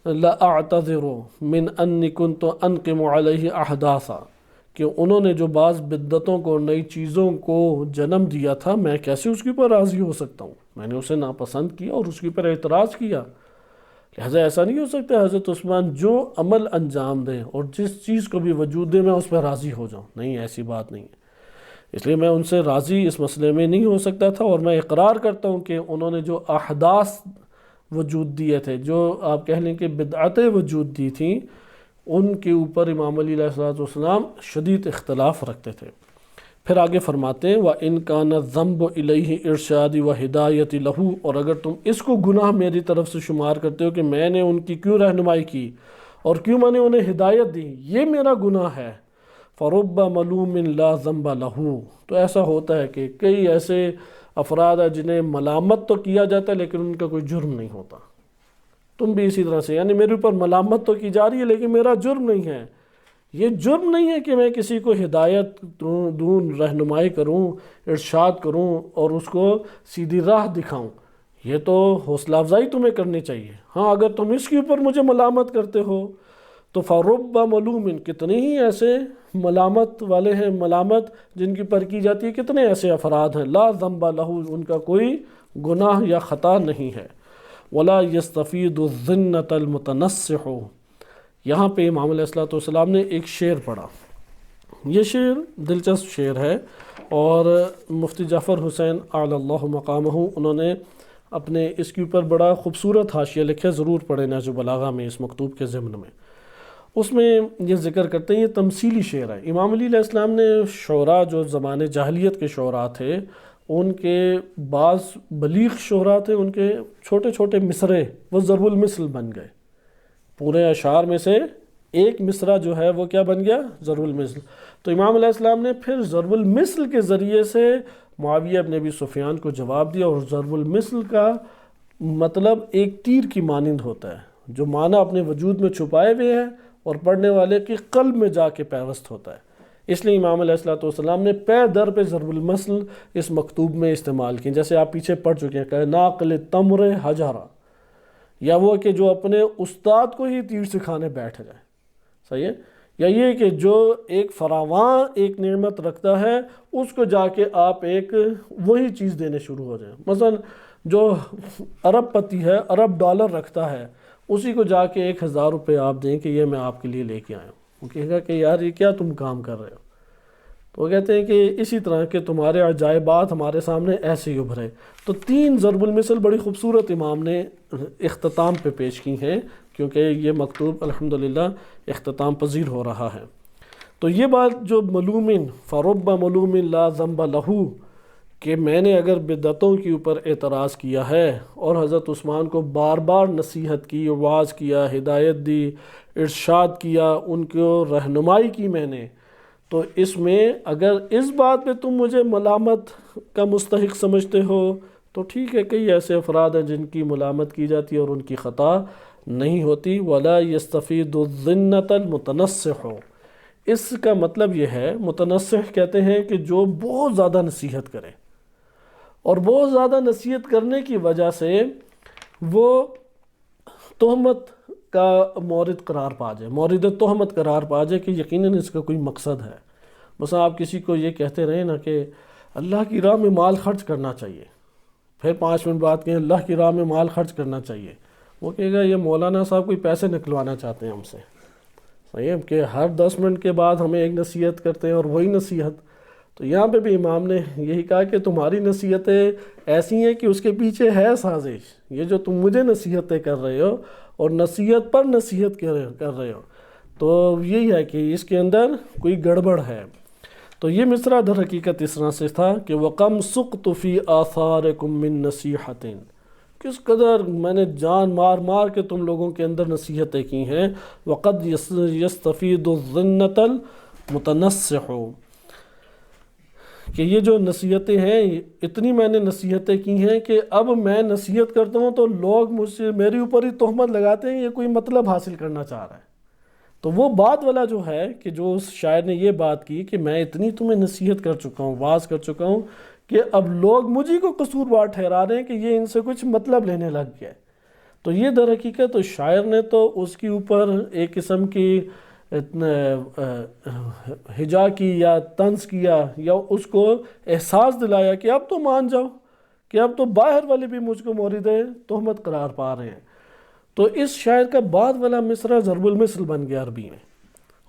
لاعتذر من انی كنت انقم علیہ احداثا، کہ انہوں نے جو بعض بدعتوں کو، نئی چیزوں کو جنم دیا تھا، میں کیسے اس کے اوپر راضی ہو سکتا ہوں؟ میں نے اسے ناپسند کیا اور اس کے اوپر اعتراض کیا، لہذا ایسا نہیں ہو سکتا حضرت عثمان جو عمل انجام دیں اور جس چیز کو بھی وجود دے میں اس پہ راضی ہو جاؤں، نہیں، ایسی بات نہیں ہے۔ اس لیے میں ان سے راضی اس مسئلے میں نہیں ہو سکتا تھا، اور میں اقرار کرتا ہوں کہ انہوں نے جو احداث وجود دیے تھے، جو آپ کہہ لیں کہ بدعتیں وجود دی تھیں، ان کے اوپر امام علی علیہ السلام شدید اختلاف رکھتے تھے۔ پھر آگے فرماتے ہیں وَإِن كَانَ الذَّنْبُ إِلَيْهِ إِرْشَادِ وَهِدَایَةِ لَهُ، اور اگر تم اس کو گناہ میری طرف سے شمار کرتے ہو کہ میں نے ان کی کیوں رہنمائی کی اور کیوں میں نے انہیں ہدایت دی، یہ میرا گناہ ہے، فَرُبَّ مَلُومٍ لَا ذَنْبَ لَهُ، تو ایسا ہوتا ہے کہ کئی ایسے افراد ہیں جنہیں ملامت تو کیا جاتا ہے لیکن ان کا کوئی جرم نہیں ہوتا۔ تم بھی اسی طرح سے، یعنی میرے اوپر ملامت تو کی جا رہی ہے لیکن میرا جرم نہیں ہے، یہ جرم نہیں ہے کہ میں کسی کو ہدایت دوں، رہنمائی کروں، ارشاد کروں اور اس کو سیدھی راہ دکھاؤں، یہ تو حوصلہ افزائی تمہیں کرنی چاہیے۔ ہاں اگر تم اس کے اوپر مجھے ملامت کرتے ہو تو فَرُبَّ مَلُومٍ، کتنے ہی ایسے ملامت والے ہیں، ملامت جن کی پر کی جاتی ہے، کتنے ایسے افراد ہیں، لا ذنب لہ، ان کا کوئی گناہ یا خطا نہیں ہے، ولا یستفید الذنۃ المتنصح، یہاں پہ امام علیہ السلام نے ایک شعر پڑھا، یہ شعر دلچسپ شعر ہے، اور مفتی جعفر حسین اعلی اللہ مقامہ انہوں نے اپنے اس کے اوپر بڑا خوبصورت حاشیہ لکھا، ضرور پڑھیں نہج البلاغہ میں اس مکتوب کے ضمن میں۔ اس میں یہ ذکر کرتے ہیں، یہ تمثیلی شعر ہے۔ امام علی علیہ السلام نے شعراء جو زمانے جاہلیت کے شعراء تھے، ان کے بعض بلیغ شعراء تھے، ان کے چھوٹے چھوٹے مصرے وہ ضرب المثل بن گئے، پورے اشعار میں سے ایک مصرع جو ہے وہ کیا بن گیا؟ ضرب المثل۔ تو امام علیہ السلام نے پھر ضرب المثل کے ذریعے سے معاویہ ابن ابی سفیان کو جواب دیا، اور ضرب المثل کا مطلب ایک تیر کی مانند ہوتا ہے، جو معنی اپنے وجود میں چھپائے ہوئے ہے اور پڑھنے والے کے قلب میں جا کے پیوست ہوتا ہے۔ اس لیے امام علیہ السلام نے پے در پہ ضرب المثل اس مکتوب میں استعمال کی، جیسے آپ پیچھے پڑھ چکے ہیں کہ ناقل تمر حجرہ، یا وہ کہ جو اپنے استاد کو ہی تیر سکھانے بیٹھ جائے، صحیح ہے، یا یہ کہ جو ایک فراواں ایک نعمت رکھتا ہے اس کو جا کے آپ ایک وہی چیز دینے شروع ہو جائیں. مثلا جو ارب پتی ہے، ارب ڈالر رکھتا ہے، اسی کو جا کے 1000 روپے آپ دیں کہ یہ میں آپ کے لیے لے کے آیا ہوں. وہ کہے گا کہ یار یہ کیا تم کام کر رہے ہو؟ تو وہ کہتے ہیں کہ اسی طرح کہ تمہارے عجائبات ہمارے سامنے ایسے ہی ابھرے. تو 3 ضرب المثل بڑی خوبصورت امام نے اختتام پہ پیش کی ہیں، کیونکہ یہ مکتوب الحمدللہ اختتام پذیر ہو رہا ہے. تو یہ بات جو ملومن فرب ملوم لا ذنب لہو، کہ میں نے اگر بدعتوں کے اوپر اعتراض کیا ہے اور حضرت عثمان کو بار بار نصیحت کی، واعظ کیا، ہدایت دی، ارشاد کیا، ان کو رہنمائی کی میں نے، تو اس میں اگر اس بات پہ تم مجھے ملامت کا مستحق سمجھتے ہو تو ٹھیک ہے. کئی ایسے افراد ہیں جن کی ملامت کی جاتی ہے اور ان کی خطا نہیں ہوتی. وَلَا يَسْتَفِيدُ الظِّنَّةَ الْمُتَنَصِّحُ، اس کا مطلب یہ ہے، متنصح کہتے ہیں کہ جو بہت زیادہ نصیحت کرے، اور بہت زیادہ نصیحت کرنے کی وجہ سے وہ تہمت کا مورد قرار پا جائے، مورد تہمت قرار پا جائے کہ یقیناً اس کا کوئی مقصد ہے. مثلا آپ کسی کو یہ کہتے رہیں نا کہ اللہ کی راہ میں مال خرچ کرنا چاہیے، پھر 5 منٹ بعد کہیں اللہ کی راہ میں مال خرچ کرنا چاہیے، وہ کہے گا یہ مولانا صاحب کوئی پیسے نکلوانا چاہتے ہیں ہم سے. صحیح ہے کہ ہر 10 منٹ کے بعد ہمیں ایک نصیحت کرتے ہیں اور وہی نصیحت. تو یہاں پہ بھی امام نے یہی کہا کہ تمہاری نصیحتیں ایسی ہیں کہ اس کے پیچھے ہے سازش. یہ جو تم مجھے نصیحتیں کر رہے ہو اور نصیحت پر نصیحت کر رہے ہو، تو یہی ہے کہ اس کے اندر کوئی گڑبڑ ہے. تو یہ مصرع در حقیقت اس طرح سے تھا کہ وَقَمْ سُقْتُ فِي آثَارِكُم مِّن نَصِيحَةٍ، کس قدر میں نے جان مار مار کے تم لوگوں کے اندر نصیحتیں کی ہیں. وَقَدْ يَسْتَفِيدُ الظِّنَّةَ الْمُتَنَصِّحُ، کہ یہ جو نصیحتیں ہیں اتنی میں نے نصیحتیں کی ہیں کہ اب میں نصیحت کرتا ہوں تو لوگ مجھ سے میرے اوپر ہی تہمت لگاتے ہیں یہ کوئی مطلب حاصل کرنا چاہ رہا ہے. تو وہ بات والا جو ہے کہ جو اس شاعر نے یہ بات کی کہ میں اتنی تمہیں نصیحت کر چکا ہوں، واعظ کر چکا ہوں کہ اب لوگ مجھے کو قصوروار ٹھہرا رہے ہیں کہ یہ ان سے کچھ مطلب لینے لگ گیا ہے. تو یہ در حقیقت تو شاعر نے تو اس کے اوپر ایک قسم کی ہجا کی یا طنز کیا یا اس کو احساس دلایا کہ اب تو مان جاؤ کہ اب تو باہر والے بھی مجھ کو مورد تہمت قرار پا رہے ہیں. تو اس شاعر کا بعد والا مصرع ضرب المثل بن گیا عربی میں،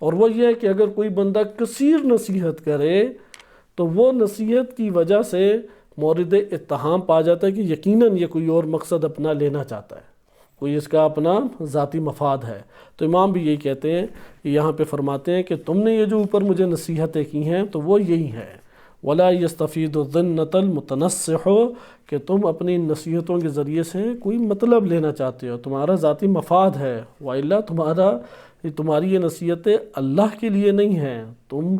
اور وہ یہ ہے کہ اگر کوئی بندہ کثیر نصیحت کرے تو وہ نصیحت کی وجہ سے مورد اتہام پا جاتا ہے کہ یقیناً یہ کوئی اور مقصد اپنا لینا چاہتا ہے، کوئی اس کا اپنا ذاتی مفاد ہے. تو امام بھی یہی کہتے ہیں، یہاں پہ فرماتے ہیں کہ تم نے یہ جو اوپر مجھے نصیحتیں کی ہیں تو وہ یہی ہے وَلَا يَسْتَفِيدُ الظِّنَّةَ الْمُتَنَصِّحُ، کہ تم اپنی نصیحتوں کے ذریعے سے کوئی مطلب لینا چاہتے ہو، تمہارا ذاتی مفاد ہے. وَإِلَّا تمہاری یہ نصیحتیں اللہ کے لیے نہیں ہیں، تم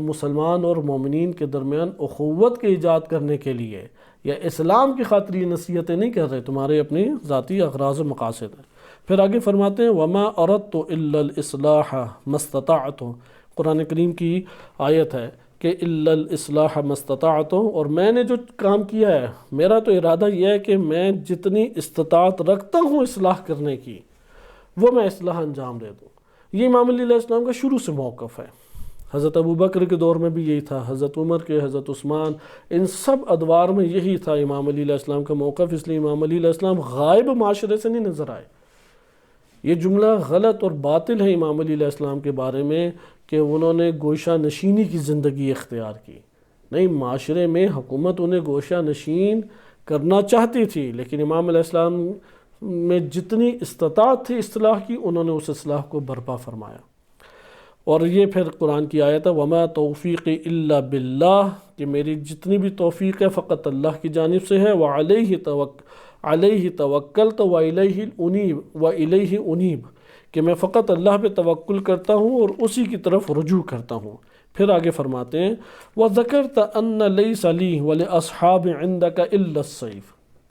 مسلمان اور مومنین کے درمیان اخوت کے ایجاد کرنے کے لیے یا اسلام کی خاطر یہ نصیحتیں نہیں کر رہے، تمہارے اپنی ذاتی اغراض و مقاصد ہیں. پھر آگے فرماتے ہیں وَمَا أَرَدْتُ إِلَّا الْإِصْلَاحَ مَا اسْتَطَعْتُ، قرآن کریم کی آیت ہے کہ إِلَّا الْإِصْلَاحَ مَا اسْتَطَعْتُ، اور میں نے جو کام کیا ہے میرا تو ارادہ یہ ہے کہ میں جتنی استطاعت رکھتا ہوں اصلاح کرنے کی وہ میں اصلاح انجام دے دوں. یہ امام علی علیہ السلام کا شروع سے موقف ہے. حضرت ابوبکر کے دور میں بھی یہی تھا، حضرت عمر کے، حضرت عثمان، ان سب ادوار میں یہی تھا امام علی علیہ السلام کا موقف. اس لیے امام علی علیہ السلام غائب معاشرے سے نہیں نظر آئے. یہ جملہ غلط اور باطل ہے امام علی علیہ السلام کے بارے میں کہ انہوں نے گوشہ نشینی کی زندگی اختیار کی. نہیں، معاشرے میں حکومت انہیں گوشہ نشین کرنا چاہتی تھی، لیکن امام علیہ السلام میں جتنی استطاعت تھی اصلاح کی انہوں نے اس اصلاح کو برپا فرمایا. اور یہ پھر قرآن کی آیت ہے وَمَا تَوْفِيقِ إِلَّا بِاللَّهِ، کہ میری جتنی بھی توفیق ہے فقط اللہ کی جانب سے ہے. علیہ توکلت وإلیہ انیب، کہ میں فقط اللہ پہ توکل کرتا ہوں اور اسی کی طرف رجوع کرتا ہوں. پھر آگے فرماتے ہیں وَذَكَرْتَ أَنَّ لَيْسَ لِي وَلِأَصْحَابِ عِنْدَكَ إِلَّا السَّيْفِ.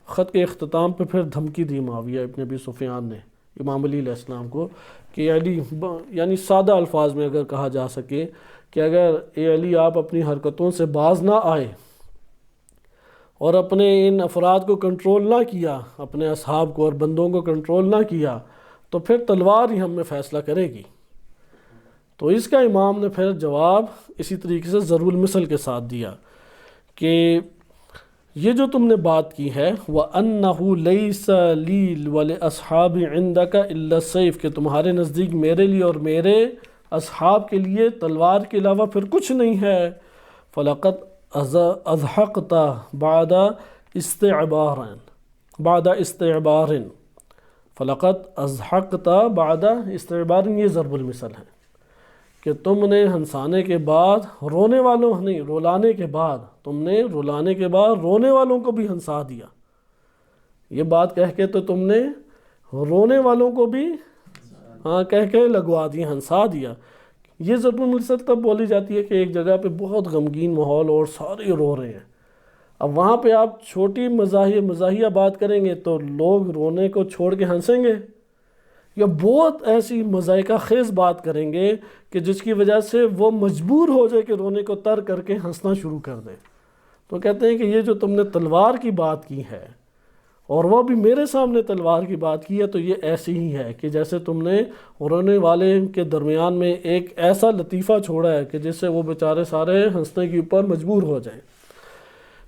خط کے اختتام پہ پھر دھمکی دی معاویہ ابن ابی سفیان نے امام علی علیہ السلام کو کہ علی، یعنی سادہ الفاظ میں اگر کہا جا سکے کہ اگر اے علی آپ اپنی حرکتوں سے باز نہ آئے اور اپنے ان افراد کو کنٹرول نہ کیا، اپنے اصحاب کو اور بندوں کو کنٹرول نہ کیا، تو پھر تلوار ہی ہم میں فیصلہ کرے گی. تو اس کا امام نے پھر جواب اسی طریقے سے ضرب المثل کے ساتھ دیا کہ یہ جو تم نے بات کی ہے وَأَنَّهُ لَيْسَ لِي وَلِأَصْحَابِ عِنْدَكَ إِلَّا السَّيْفِ کہ تمہارے نزدیک میرے لیے اور میرے اصحاب کے لیے تلوار کے علاوہ پھر کچھ نہیں ہے. فَلَقَدْ أَضْحَقْتَ بَعْدَ اسْتِعْبَارٍ فَلَقَدْ أَضْحَقْتَ بَعْدَ اسْتِعْبَارٍ یہ ضرب المثل ہے کہ تم نے ہنسانے کے بعد رونے والوں نہیں رلانے کے بعد تم نے رلانے کے بعد رونے والوں کو بھی ہنسا دیا. یہ بات کہہ کے تو تم نے رونے والوں کو بھی کہہ کے لگوا دیا ہنسا دیا. یہ ضرب المثل تب بولی جاتی ہے کہ ایک جگہ پہ بہت غمگین ماحول اور سارے رو رہے ہیں. اب وہاں پہ آپ چھوٹی مزاحیہ بات کریں گے تو لوگ رونے کو چھوڑ کے ہنسیں گے، یا بہت ایسی مضحکہ خیز بات کریں گے کہ جس کی وجہ سے وہ مجبور ہو جائے کہ رونے کو ترک کر کے ہنسنا شروع کر دے. تو کہتے ہیں کہ یہ جو تم نے تلوار کی بات کی ہے اور وہ بھی میرے سامنے تلوار کی بات کی ہے تو یہ ایسی ہی ہے کہ جیسے تم نے رونے والے کے درمیان میں ایک ایسا لطیفہ چھوڑا ہے کہ جس سے وہ بیچارے سارے ہنسنے کے اوپر مجبور ہو جائیں.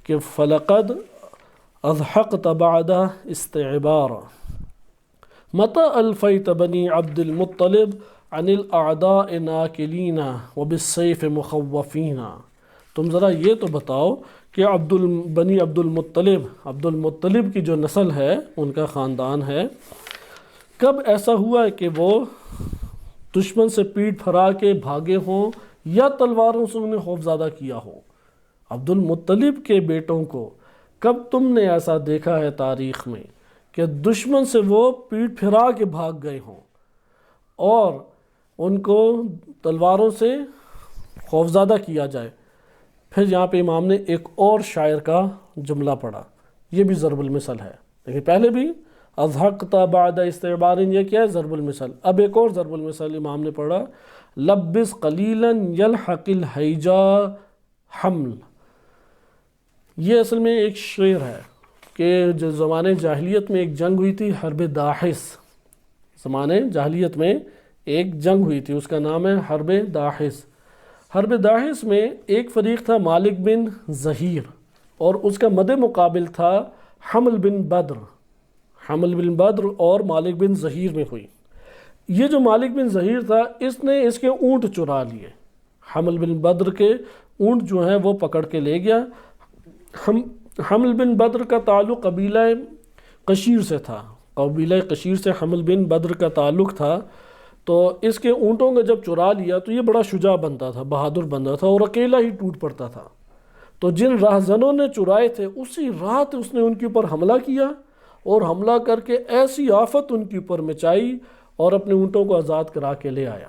کہ فَلَقَدْ أَضْحَقْتَ بَعْدَ اسْتِعْبَارًا مَتَى أَلْفَيْتَ بَنِي عَبْدِ الْمُطَّلِبِ عَنِ الْأَعْدَاءِ نَاكِلِينَ وَبِالسَّيْفِ مُخَوَّفِينَ. تم ذرا یہ تو بتاؤ کہ بنی عبد المطلب کی جو نسل ہے ان کا خاندان ہے، کب ایسا ہوا ہے کہ وہ دشمن سے پیٹ پھرا کے بھاگے ہوں یا تلواروں سے انہیں خوفزدہ کیا ہو. عبد المطلب کے بیٹوں کو کب تم نے ایسا دیکھا ہے تاریخ میں کہ دشمن سے وہ پیٹ پھرا کے بھاگ گئے ہوں اور ان کو تلواروں سے خوفزدہ کیا جائے. پھر یہاں پہ امام نے ایک اور شاعر کا جملہ پڑھا، یہ بھی ضرب المثل ہے. لیکن پہلے بھی اضحقت بعد استعبار یہ کیا ہے ضرب المثل. اب ایک اور ضرب المثل امام نے پڑھا لبس قلیلا یلحق الحیجا حمل. یہ اصل میں ایک شعر ہے کہ جو زمانے جاہلیت میں ایک جنگ ہوئی تھی حرب داحس. زمانے جاہلیت میں ایک جنگ ہوئی تھی، اس کا نام ہے حرب داحس. حرب داحس میں ایک فریق تھا مالک بن زہیر اور اس کا مد مقابل تھا حمل بن بدر. حمل بن بدر اور مالک بن زہیر میں ہوئی. یہ جو مالک بن زہیر تھا اس نے اس کے اونٹ چرا لیے. حمل بن بدر کے اونٹ جو ہیں وہ پکڑ کے لے گیا. حمل بن بدر کا تعلق قبیلہ قشیر سے تھا. قبیلہ قشیر سے حمل بن بدر کا تعلق تھا. تو اس کے اونٹوں کو جب چرا لیا تو یہ بڑا شجاع بندہ تھا، بہادر بندہ تھا اور اکیلا ہی ٹوٹ پڑتا تھا. تو جن راہزنوں نے چرائے تھے اسی رات اس نے ان کے اوپر حملہ کیا اور حملہ کر کے ایسی آفت ان کے اوپر مچائی اور اپنے اونٹوں کو آزاد کرا کے لے آیا.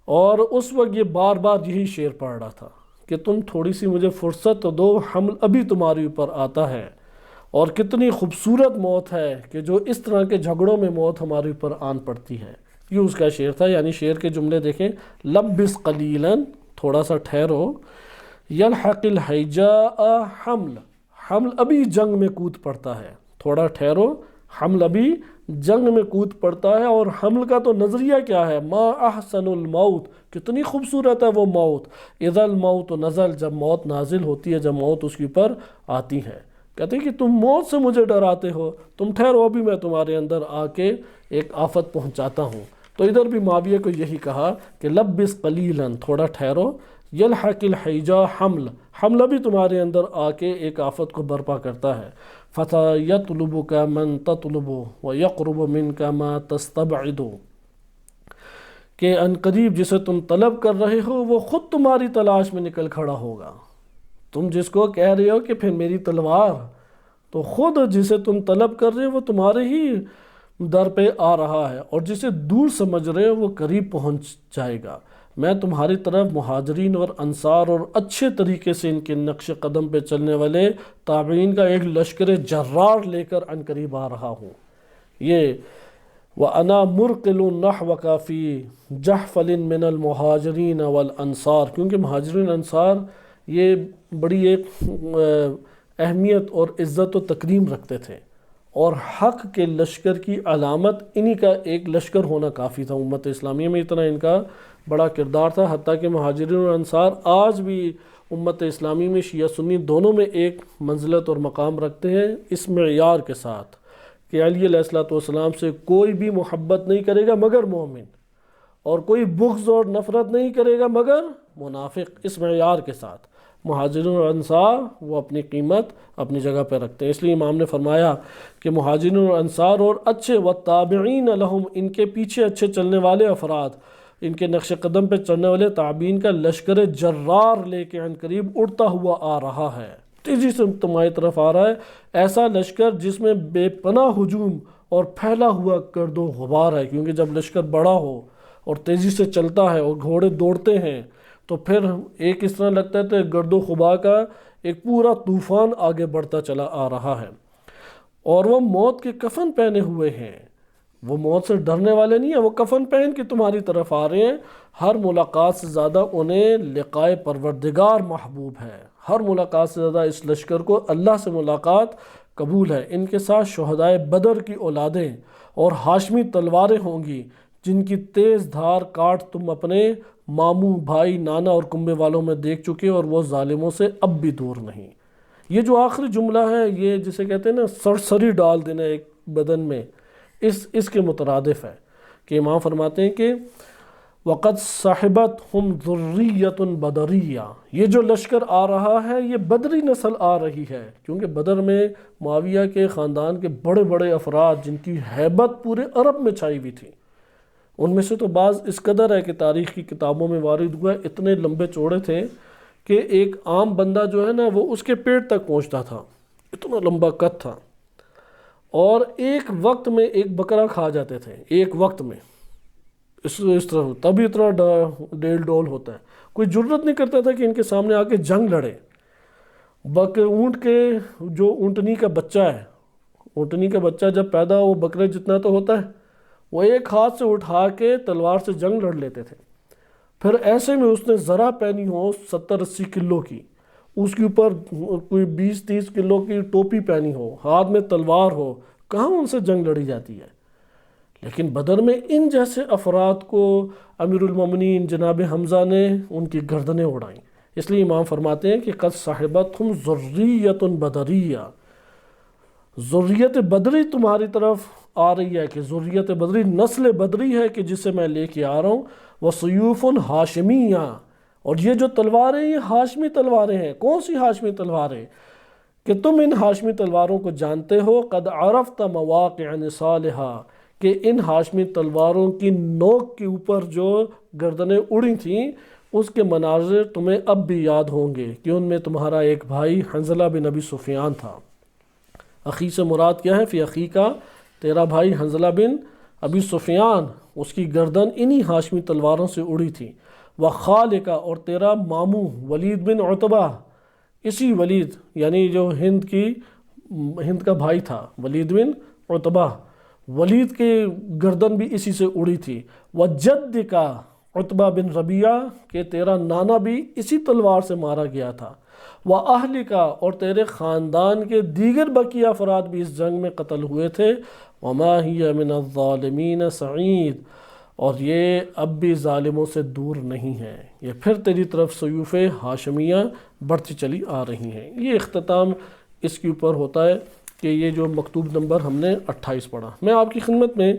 اور اس وقت یہ بار بار یہی شعر پڑھ رہا تھا کہ تم تھوڑی سی مجھے فرصت تو دو، حمل ابھی تمہارے اوپر آتا ہے. اور کتنی خوبصورت موت ہے کہ جو اس طرح کے جھگڑوں میں موت ہمارے اوپر آن پڑتی ہے. یہ اس کا شعر تھا. یعنی شعر کے جملے دیکھیں لبس قلیلا تھوڑا سا ٹھہرو، یلحق الحیجاء حمل حمل ابھی جنگ میں کود پڑتا ہے، تھوڑا ٹھہرو، حمل ابھی جنگ میں کود پڑتا ہے. اور حمل کا تو نظریہ کیا ہے، ما احسن الموت کتنی خوبصورت ہے وہ موت، اذا الموت نزل جب موت نازل ہوتی ہے، جب موت اس کے اوپر آتی ہے. کہتے ہیں کہ تم موت سے مجھے ڈراتے ہو، تم ٹھہرو ابھی میں تمہارے اندر آ کے ایک آفت پہنچاتا ہوں. تو ادھر بھی معاویہ کو یہی کہا کہ لبس قلیلا تھوڑا ٹھہرو، یلحق الحیجا حمل حمل بھی تمہارے اندر آ کے ایک آفت کو برپا کرتا ہے. فتح یطلبک من تطلب ویقرب منک ما تستبعد کہ ان قریب جسے تم طلب کر رہے ہو وہ خود تمہاری تلاش میں نکل کھڑا ہوگا. تم جس کو کہہ رہے ہو کہ پھر میری تلوار، تو خود جسے تم طلب کر رہے ہو وہ تمہارے ہی در پہ آ رہا ہے، اور جسے دور سمجھ رہے ہو وہ قریب پہنچ جائے گا. میں تمہاری طرف مہاجرین اور انصار اور اچھے طریقے سے ان کے نقش قدم پہ چلنے والے تابعین کا ایک لشکر جرار لے کر عن قریب آ رہا ہوں. یہ وَأَنَا مُرْقِلٌ نَحْوَكَ فِي جَحْفَلٍ مِّنَ الْمُهَاجِرِينَ وَالْأَنصار کیونکہ مہاجرین انصار یہ بڑی ایک اہمیت اور عزت و تکریم رکھتے تھے، اور حق کے لشکر کی علامت انہی کا ایک لشکر ہونا کافی تھا. امت اسلامیہ میں اتنا ان کا بڑا کردار تھا، حتیٰ کہ مہاجرین اور انصار آج بھی امت اسلامی میں شیعہ سنی دونوں میں ایک منزلت اور مقام رکھتے ہیں، اس معیار کے ساتھ کہ علی علیہ السلام سے کوئی بھی محبت نہیں کرے گا مگر مومن، اور کوئی بغض اور نفرت نہیں کرے گا مگر منافق، اس معیار کے ساتھ مہاجرین اور انصار وہ اپنی قیمت اپنی جگہ پہ رکھتے ہیں۔ اس لیے امام نے فرمایا کہ مہاجرین اور انصار اور اچھے والتابعین لہم، ان کے پیچھے اچھے چلنے والے افراد، ان کے نقش قدم پہ چلنے والے تابعین کا لشکر جرار لے کے عن قریب اڑتا ہوا آ رہا ہے، تیزی سے تمہاری طرف آ رہا ہے، ایسا لشکر جس میں بے پناہ ہجوم اور پھیلا ہوا گرد و غبار ہے، کیونکہ جب لشکر بڑا ہو اور تیزی سے چلتا ہے اور گھوڑے دوڑتے ہیں تو پھر ایک اس طرح لگتا ہے کہ گرد و غبار کا ایک پورا طوفان آگے بڑھتا چلا آ رہا ہے، اور وہ موت کے کفن پہنے ہوئے ہیں، وہ موت سے ڈرنے والے نہیں ہیں، وہ کفن پہن کے تمہاری طرف آ رہے ہیں۔ ہر ملاقات سے زیادہ انہیں لقائے پروردگار محبوب ہے، ہر ملاقات سے زیادہ اس لشکر کو اللہ سے ملاقات قبول ہے۔ ان کے ساتھ شہدائے بدر کی اولادیں اور ہاشمی تلواریں ہوں گی، جن کی تیز دھار کاٹ تم اپنے ماموں، بھائی، نانا اور کنبے والوں میں دیکھ چکے، اور وہ ظالموں سے اب بھی دور نہیں۔ یہ جو آخری جملہ ہے، یہ جسے کہتے ہیں نا سرسری ڈال دینا ایک بدن میں، اس کے مترادف ہے کہ امام فرماتے ہیں کہ وقت صاحبت ہم ذریت بدریہ، یہ جو لشکر آ رہا ہے یہ بدری نسل آ رہی ہے، کیونکہ بدر میں معاویہ کے خاندان کے بڑے بڑے افراد جن کی ہیبت پورے عرب میں چھائی ہوئی تھی، ان میں سے تو بعض اس قدر ہے کہ تاریخ کی کتابوں میں وارد ہوا ہے، اتنے لمبے چوڑے تھے کہ ایک عام بندہ جو ہے نا وہ اس کے پیٹ تک پہنچتا تھا، اتنا لمبا قد تھا، اور ایک وقت میں ایک بکرا کھا جاتے تھے، ایک وقت میں اس طرح، تبھی اتنا ڈیل ڈول ہوتا ہے، کوئی جرت نہیں کرتا تھا کہ ان کے سامنے آ کے جنگ لڑے۔ اونٹ کے جو اونٹنی کا بچہ ہے، اونٹنی کا بچہ جب پیدا ہو وہ بکرے جتنا تو ہوتا ہے، وہ ایک ہاتھ سے اٹھا کے تلوار سے جنگ لڑ لیتے تھے۔ پھر ایسے میں اس نے ذرا پہنی ہو 70-80 کلو کی، اس کے اوپر کوئی 20-30 کلو کی ٹوپی پہنی ہو، ہاتھ میں تلوار ہو، کہاں ان سے جنگ لڑی جاتی ہے؟ لیکن بدر میں ان جیسے افراد کو امیر المومنین جناب حمزہ نے ان کی گردنیں اڑائیں۔ اس لیے امام فرماتے ہیں کہ قد صاحبتہم ذریۃ بدریہ، ذریت بدری تمہاری طرف آ رہی ہے، کہ ذریت بدری نسل بدری ہے کہ جسے میں لے کے آ رہا ہوں، وسیوف ہاشمیہ، اور یہ جو تلواریں یہ ہاشمی تلواریں ہیں۔ کون سی ہاشمی تلواریں؟ کہ تم ان ہاشمی تلواروں کو جانتے ہو، قد عرفت مواقع نصالہا، کہ ان ہاشمی تلواروں کی نوک کے اوپر جو گردنیں اڑی تھیں اس کے مناظر تمہیں اب بھی یاد ہوں گے، کہ ان میں تمہارا ایک بھائی حنظلہ بن ابی سفیان تھا۔ اخی سے مراد کیا ہے؟ فی اخی کا، تیرا بھائی حنظلہ بن ابی سفیان، اس کی گردن انہی ہاشمی تلواروں سے اڑی تھی۔ وخالکا، اور تیرا ماموں ولید بن عتبہ، اسی ولید یعنی جو ہند کا بھائی تھا، ولید بن عتبہ، ولید کی گردن بھی اسی سے اڑی تھی۔ وجدکا عتبہ بن ربیعہ، کہ تیرا نانا بھی اسی تلوار سے مارا گیا تھا۔ وَأَهْلِكَ، اور تیرے خاندان کے دیگر بقیہ افراد بھی اس جنگ میں قتل ہوئے تھے۔ وَمَا هِيَ مِنَ الظَّالِمِينَ سَعِيد، اور یہ اب بھی ظالموں سے دور نہیں ہے، یہ پھر تیری طرف سیوف ہاشمیہ بڑھتی چلی آ رہی ہیں۔ یہ اختتام اس کے اوپر ہوتا ہے کہ یہ جو مکتوب نمبر ہم نے 28 پڑھا، میں آپ کی خدمت میں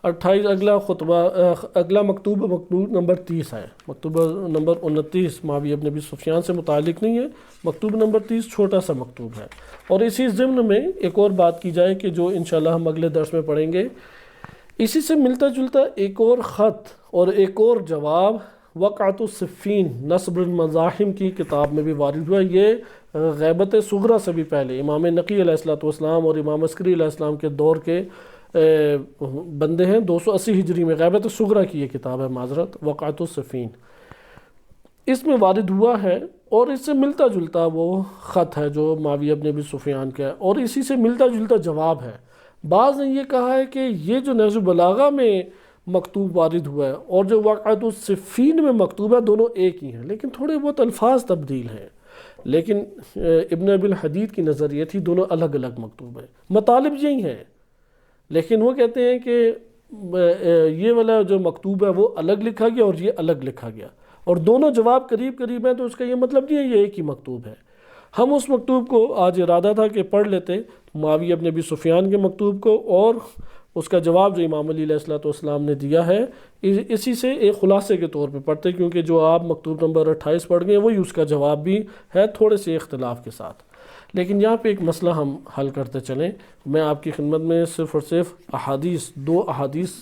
28 اگلا مکتوب نمبر 30 ہے۔ مکتوب نمبر 29 معاویہ بن ابی سفیان سے متعلق نہیں ہے، مکتوب نمبر 30 چھوٹا سا مکتوب ہے۔ اور اسی ضمن میں ایک اور بات کی جائے کہ جو انشاءاللہ ہم اگلے درس میں پڑھیں گے، اسی سے ملتا جلتا ایک اور خط اور ایک اور جواب وقعۃ الصفین نصب المزاحم کی کتاب میں بھی وارد ہوا۔ یہ غیبت صغریٰ سے بھی پہلے امام نقی علیہ السلام اور امام عسکری علیہ السلام کے دور کے بندے ہیں، 280 ہجری میں غیبت صغریٰ کی یہ کتاب ہے، معذرت، وقعۃ الصفین، اس میں وارد ہوا ہے، اور اس سے ملتا جلتا وہ خط ہے جو معاویہ بن ابی سفیان کا ہے، اور اسی سے ملتا جلتا جواب ہے۔ بعض نے یہ کہا ہے کہ یہ جو نہج البلاغہ میں مکتوب وارد ہوا ہے اور جو وقعۃ الصفین میں مکتوب ہے، دونوں ایک ہی ہیں، لیکن تھوڑے بہت الفاظ تبدیل ہیں، لیکن ابن ابی الحدید کی نظریہ تھی دونوں الگ الگ مکتوب ہیں، مطالب یہی ہیں، لیکن وہ کہتے ہیں کہ یہ والا جو مکتوب ہے وہ الگ لکھا گیا اور یہ الگ لکھا گیا، اور دونوں جواب قریب قریب ہیں، تو اس کا یہ مطلب نہیں ہے یہ ایک ہی مکتوب ہے۔ ہم اس مکتوب کو آج ارادہ تھا کہ پڑھ لیتے، معاویہ بن ابی سفیان کے مکتوب کو، اور اس کا جواب جو امام علی علیہ السلام نے دیا ہے اسی سے ایک خلاصے کے طور پہ پڑھتے، کیونکہ جو آپ مکتوب نمبر 28 پڑھ گئے وہی اس کا جواب بھی ہے، تھوڑے سے اختلاف کے ساتھ۔ لیکن یہاں پہ ایک مسئلہ ہم حل کرتے چلیں۔ میں آپ کی خدمت میں صرف اور صرف دو احادیث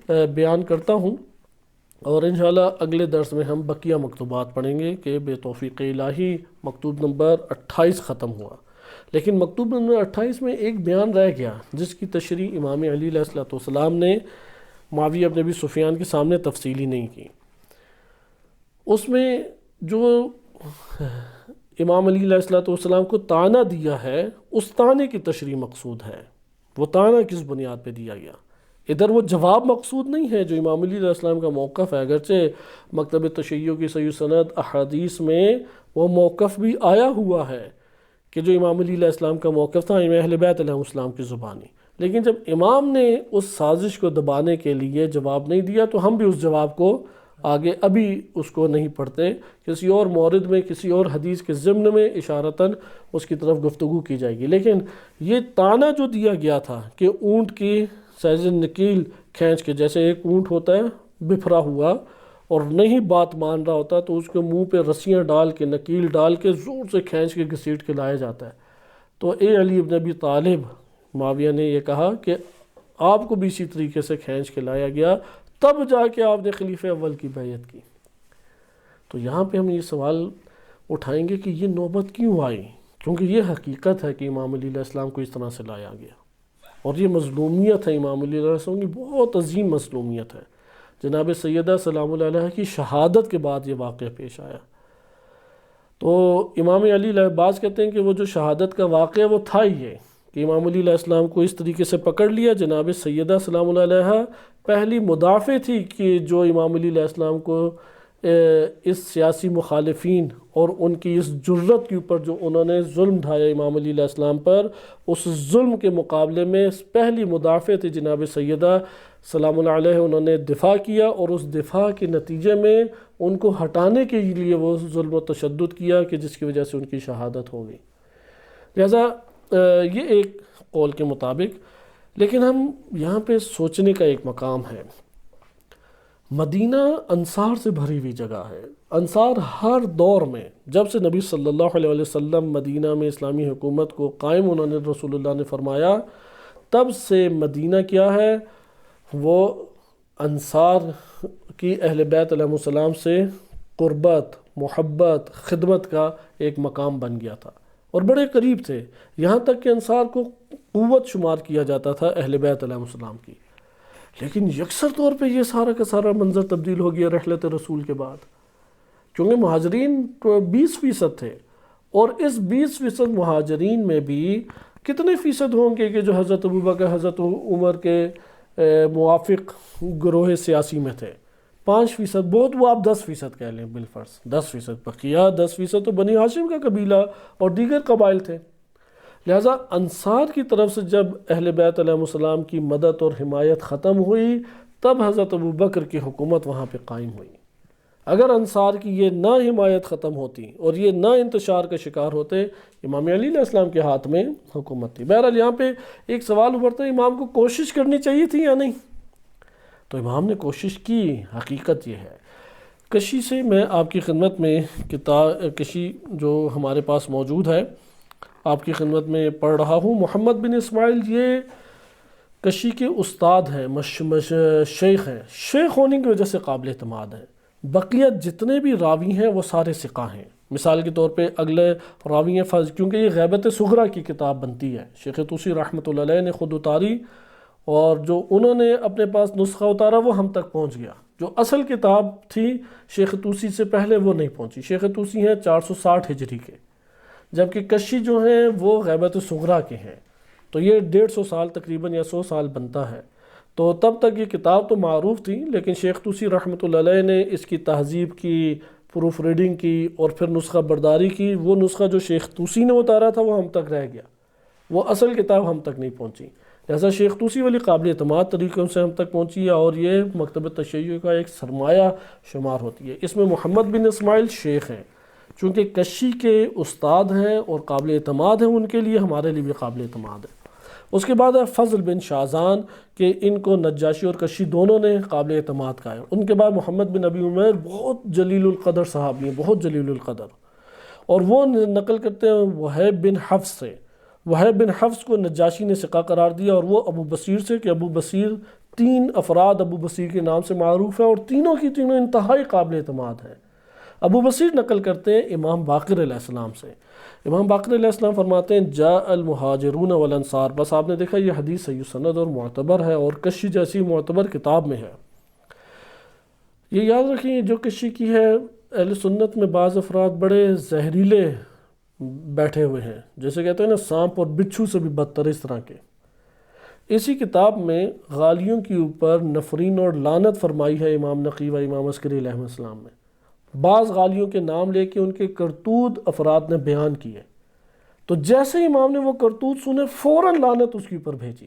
بیان کرتا ہوں، اور انشاءاللہ اگلے درس میں ہم بقیہ مکتوبات پڑھیں گے کہ بے توفیق الہی مکتوب نمبر 28 ختم ہوا۔ لیکن مکتوب نمبر 28 میں ایک بیان رہ گیا جس کی تشریح امام علی علیہ السلام نے معاویہ بن ابی سفیان کے سامنے تفصیلی نہیں کی۔ اس میں جو امام علی علیہ السلام کو طعنہ دیا ہے، اس طعنے کی تشریح مقصود ہے۔ وہ طعنہ کس بنیاد پہ دیا گیا؟ ادھر وہ جواب مقصود نہیں ہے جو امام علی علیہ السلام کا موقف ہے، اگرچہ مکتب تشیع کی صحیح سند احادیث میں وہ موقف بھی آیا ہوا ہے کہ جو امام علی علیہ السلام کا موقف تھا اہل بیت علیہ السلام کی زبانی، لیکن جب امام نے اس سازش کو دبانے کے لیے جواب نہیں دیا تو ہم بھی اس جواب کو آگے ابھی اس کو نہیں پڑھتے، کسی اور مورد میں کسی اور حدیث کے ضمن میں اشارتاً اس کی طرف گفتگو کی جائے گی۔ لیکن یہ طعنہ جو دیا گیا تھا کہ اونٹ کی سیز نکیل کھینچ کے، جیسے ایک اونٹ ہوتا ہے بفرا ہوا اور نہیں بات مان رہا ہوتا تو اس کے منہ پہ رسیاں ڈال کے نکیل ڈال کے زور سے کھینچ کے گھسیٹ کے لایا جاتا ہے، تو اے علی بن ابی طالب، معاویہ نے یہ کہا کہ آپ کو بھی اسی طریقے سے کھینچ کے لایا گیا، تب جا کے آپ نے خلیفہ اول کی بیعت کی۔ تو یہاں پہ ہم یہ سوال اٹھائیں گے کہ یہ نوبت کیوں آئی؟ کیونکہ یہ حقیقت ہے کہ امام علی علیہ السلام کو اس طرح سے لایا گیا، اور یہ مظلومیت ہے امام علی علیہ السلام کی، بہت عظیم مظلومیت ہے۔ جناب سیدہ سلام اللہ علیہ کی شہادت کے بعد یہ واقعہ پیش آیا۔ تو امام علی علیہ بعض کہتے ہیں کہ وہ جو شہادت کا واقعہ وہ تھا ہی ہے کہ امام علی علیہ السلام کو اس طریقے سے پکڑ لیا۔ جناب سیدہ سلام اللہ علیہ پہلی مدافع تھی کہ جو امام علی علیہ السلام کو اس سیاسی مخالفین اور ان کی اس جرت کے اوپر جو انہوں نے ظلم ڈھایا امام علی علیہ السلام پر، اس ظلم کے مقابلے میں پہلی مدافع تھی جناب سیدہ سلام اللہ علیہ، انہوں نے دفاع کیا، اور اس دفاع کے نتیجے میں ان کو ہٹانے کے لیے وہ ظلم و تشدد کیا کہ جس کی وجہ سے ان کی شہادت ہو گئی۔ لہذا یہ ایک قول کے مطابق، لیکن ہم یہاں پہ سوچنے کا ایک مقام ہے۔ مدینہ انصار سے بھری ہوئی جگہ ہے۔ انصار ہر دور میں، جب سے نبی صلی اللہ علیہ وسلم مدینہ میں اسلامی حکومت کو قائم انہوں نے رسول اللہ نے فرمایا، تب سے مدینہ کیا ہے، وہ انصار کی اہل بیت علیہ السلام سے قربت، محبت، خدمت کا ایک مقام بن گیا تھا، اور بڑے قریب تھے، یہاں تک کہ انصار کو قوت شمار کیا جاتا تھا اہل بیت علیہ السلام کی۔ لیکن یکسر طور پہ یہ سارا کا سارا منظر تبدیل ہو گیا رحلت رسول کے بعد، کیونکہ مہاجرین 20% تھے، اور اس 20% مہاجرین میں بھی کتنے فیصد ہوں گے کہ جو حضرت ابوبکر حضرت عمر کے موافق گروہ سیاسی میں تھے؟ 5%، بہت وہ آپ 10% کہہ لیں بالفرض، 10%، بقیہ 10% تو بنی ہاشم کا قبیلہ اور دیگر قبائل تھے۔ لہٰذا انصار کی طرف سے جب اہل بیت علیہ السلام کی مدد اور حمایت ختم ہوئی، تب حضرت ابوبکر کی حکومت وہاں پہ قائم ہوئی۔ اگر انصار کی یہ نہ حمایت ختم ہوتی اور یہ نہ انتشار کا شکار ہوتے، امام علی علیہ السلام کے ہاتھ میں حکومت تھی۔ بہرحال یہاں پہ ایک سوال ابھرتا ہے، امام کو کوشش کرنی چاہیے تھی یا نہیں؟ تو امام نے کوشش کی، حقیقت یہ ہے۔ کشی سے میں آپ کی خدمت میں کشی جو ہمارے پاس موجود ہے آپ کی خدمت میں پڑھ رہا ہوں۔ محمد بن اسماعیل یہ کشی کے استاد ہیں، شیخ ہیں، شیخ ہونے کی وجہ سے قابل اعتماد ہیں۔ بقیہ جتنے بھی راوی ہیں وہ سارے ثقہ ہیں۔ مثال کے طور پہ اگلے راوی ہیں کیونکہ یہ غیبت صغریٰ کی کتاب بنتی ہے، شیخ طوسی رحمۃ اللہ علیہ نے خود اتاری، اور جو انہوں نے اپنے پاس نسخہ اتارا وہ ہم تک پہنچ گیا۔ جو اصل کتاب تھی شیخ طوسی سے پہلے وہ نہیں پہنچی۔ شیخ طوسی ہیں 460 ہجری کے، جبکہ کشی جو ہیں وہ غیبت صغریٰ کے ہیں، تو یہ 150 سال تقریباً یا 100 سال بنتا ہے۔ تو تب تک یہ کتاب تو معروف تھی، لیکن شیخ طوسی رحمۃ اللہ علیہ نے اس کی تہذیب کی، پروف ریڈنگ کی، اور پھر نسخہ برداری کی۔ وہ نسخہ جو شیخ طوسی نے اتارا تھا وہ ہم تک رہ گیا، وہ اصل کتاب ہم تک نہیں پہنچی۔ لہذا شیخ طوسی والی قابل اعتماد طریقوں سے ہم تک پہنچی ہے اور یہ مکتب تشیع کا ایک سرمایہ شمار ہوتی ہے۔ اس میں محمد بن اسماعیل شیخ ہیں، چونکہ کشی کے استاد ہیں اور قابل اعتماد ہیں، ان کے لیے ہمارے لیے بھی قابل اعتماد ہے۔ اس کے بعد ہے فضل بن شازان کہ ان کو نجاشی اور کشی دونوں نے قابل اعتماد کہا ہے۔ ان کے بعد محمد بن ابی عمیر بہت جلیل القدر صحابی ہیں، بہت جلیل القدر، اور وہ نقل کرتے ہیں وہیب بن حفص سے۔ وہیب بن حفص کو نجاشی نے ثقہ قرار دیا، اور وہ ابو بصیر سے، کہ ابو بصیر 3 افراد ابو بصیر کے نام سے معروف ہیں اور تینوں کی تینوں انتہائی قابل اعتماد ہیں۔ ابو بصیر نقل کرتے ہیں امام باقر علیہ السلام سے۔ امام باقر علیہ السلام فرماتے ہیں جاء المہاجرون والانصار، بس آپ نے دیکھا یہ حدیث صحیح سند اور معتبر ہے، اور کشی جیسی معتبر کتاب میں ہے۔ یہ یاد رکھیں جو کشی کی ہے، اہل سنت میں بعض افراد بڑے زہریلے بیٹھے ہوئے ہیں، جیسے کہتے ہیں نا سانپ اور بچھو سے بھی بدتر، اس طرح کے۔ اسی کتاب میں غالیوں کے اوپر نفرین اور لعنت فرمائی ہے امام نقی و امام عسکری علیہ السلام نے۔ بعض غالیوں کے نام لے کے ان کے کرتوت افراد نے بیان کیے، تو جیسے امام نے وہ کرتوت سنے فوراً لعنت اس کے اوپر بھیجی۔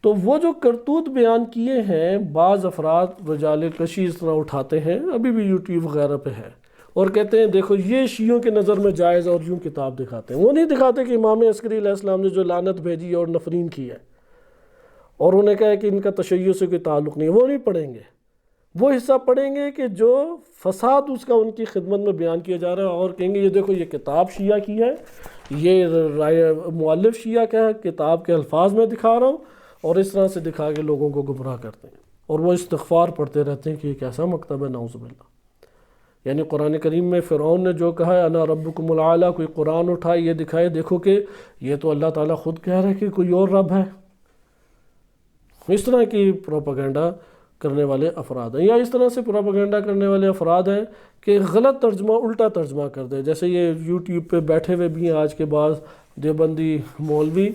تو وہ جو کرتوت بیان کیے ہیں بعض افراد رجال کشی اس طرح اٹھاتے ہیں، ابھی بھی یوٹیوب وغیرہ پہ ہے، اور کہتے ہیں دیکھو یہ شیعوں کے نظر میں جائز، اور یوں کتاب دکھاتے ہیں۔ وہ نہیں دکھاتے کہ امام عسکری علیہ السلام نے جو لعنت بھیجی اور نفرین کی ہے، اور انہیں کہا کہ ان کا تشیع سے کوئی تعلق نہیں ہے، وہ نہیں پڑھیں گے۔ وہ حصہ پڑھیں گے کہ جو فساد اس کا ان کی خدمت میں بیان کیا جا رہا ہے، اور کہیں گے یہ دیکھو یہ کتاب شیعہ کی ہے، یہ مؤلف شیعہ کا ہے، کتاب کے الفاظ میں دکھا رہا ہوں، اور اس طرح سے دکھا کے لوگوں کو گمراہ کرتے ہیں، اور وہ استغفار پڑھتے رہتے ہیں کہ یہ کیسا مکتب ہے، نعوذ باللہ۔ یعنی قرآن کریم میں فرعون نے جو کہا ہے انا ربکم الاعلیٰ، کوئی قرآن اٹھائے یہ دکھائے دیکھو کہ یہ تو اللہ تعالیٰ خود کہہ رہا ہے کہ کوئی اور رب ہے۔ اس طرح کی پروپیگنڈا کرنے والے افراد ہیں، یا اس طرح سے پروپیگنڈا کرنے والے افراد ہیں کہ غلط ترجمہ الٹا ترجمہ کر دیں، جیسے یہ یوٹیوب پہ بیٹھے ہوئے بھی ہیں آج کے بعض دیوبندی مولوی،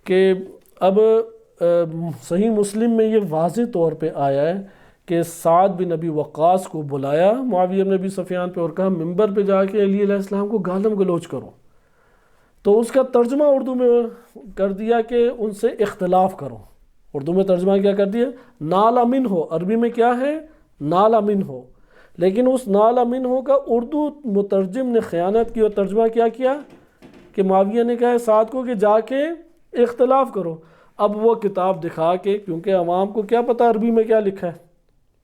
کہ اب صحیح مسلم میں یہ واضح طور پہ آیا ہے کہ سعد بن ابی وقاص کو بلایا معاویہ بن ابی سفیان پہ، اور کہا ممبر پہ جا کے علی علیہ السلام کو گالم گلوچ کرو، تو اس کا ترجمہ اردو میں کر دیا کہ ان سے اختلاف کرو۔ اردو میں ترجمہ کیا کر دیا؟ نال امن ہو، عربی میں کیا ہے؟ نال امن ہو، لیکن اس نال امن ہو کا اردو مترجم نے خیانت کی اور ترجمہ کیا کیا کہ معاویہ نے کہا سعد کو کہ جا کے اختلاف کرو۔ اب وہ کتاب دکھا کے، کیونکہ عوام کو کیا پتہ عربی میں کیا لکھا ہے،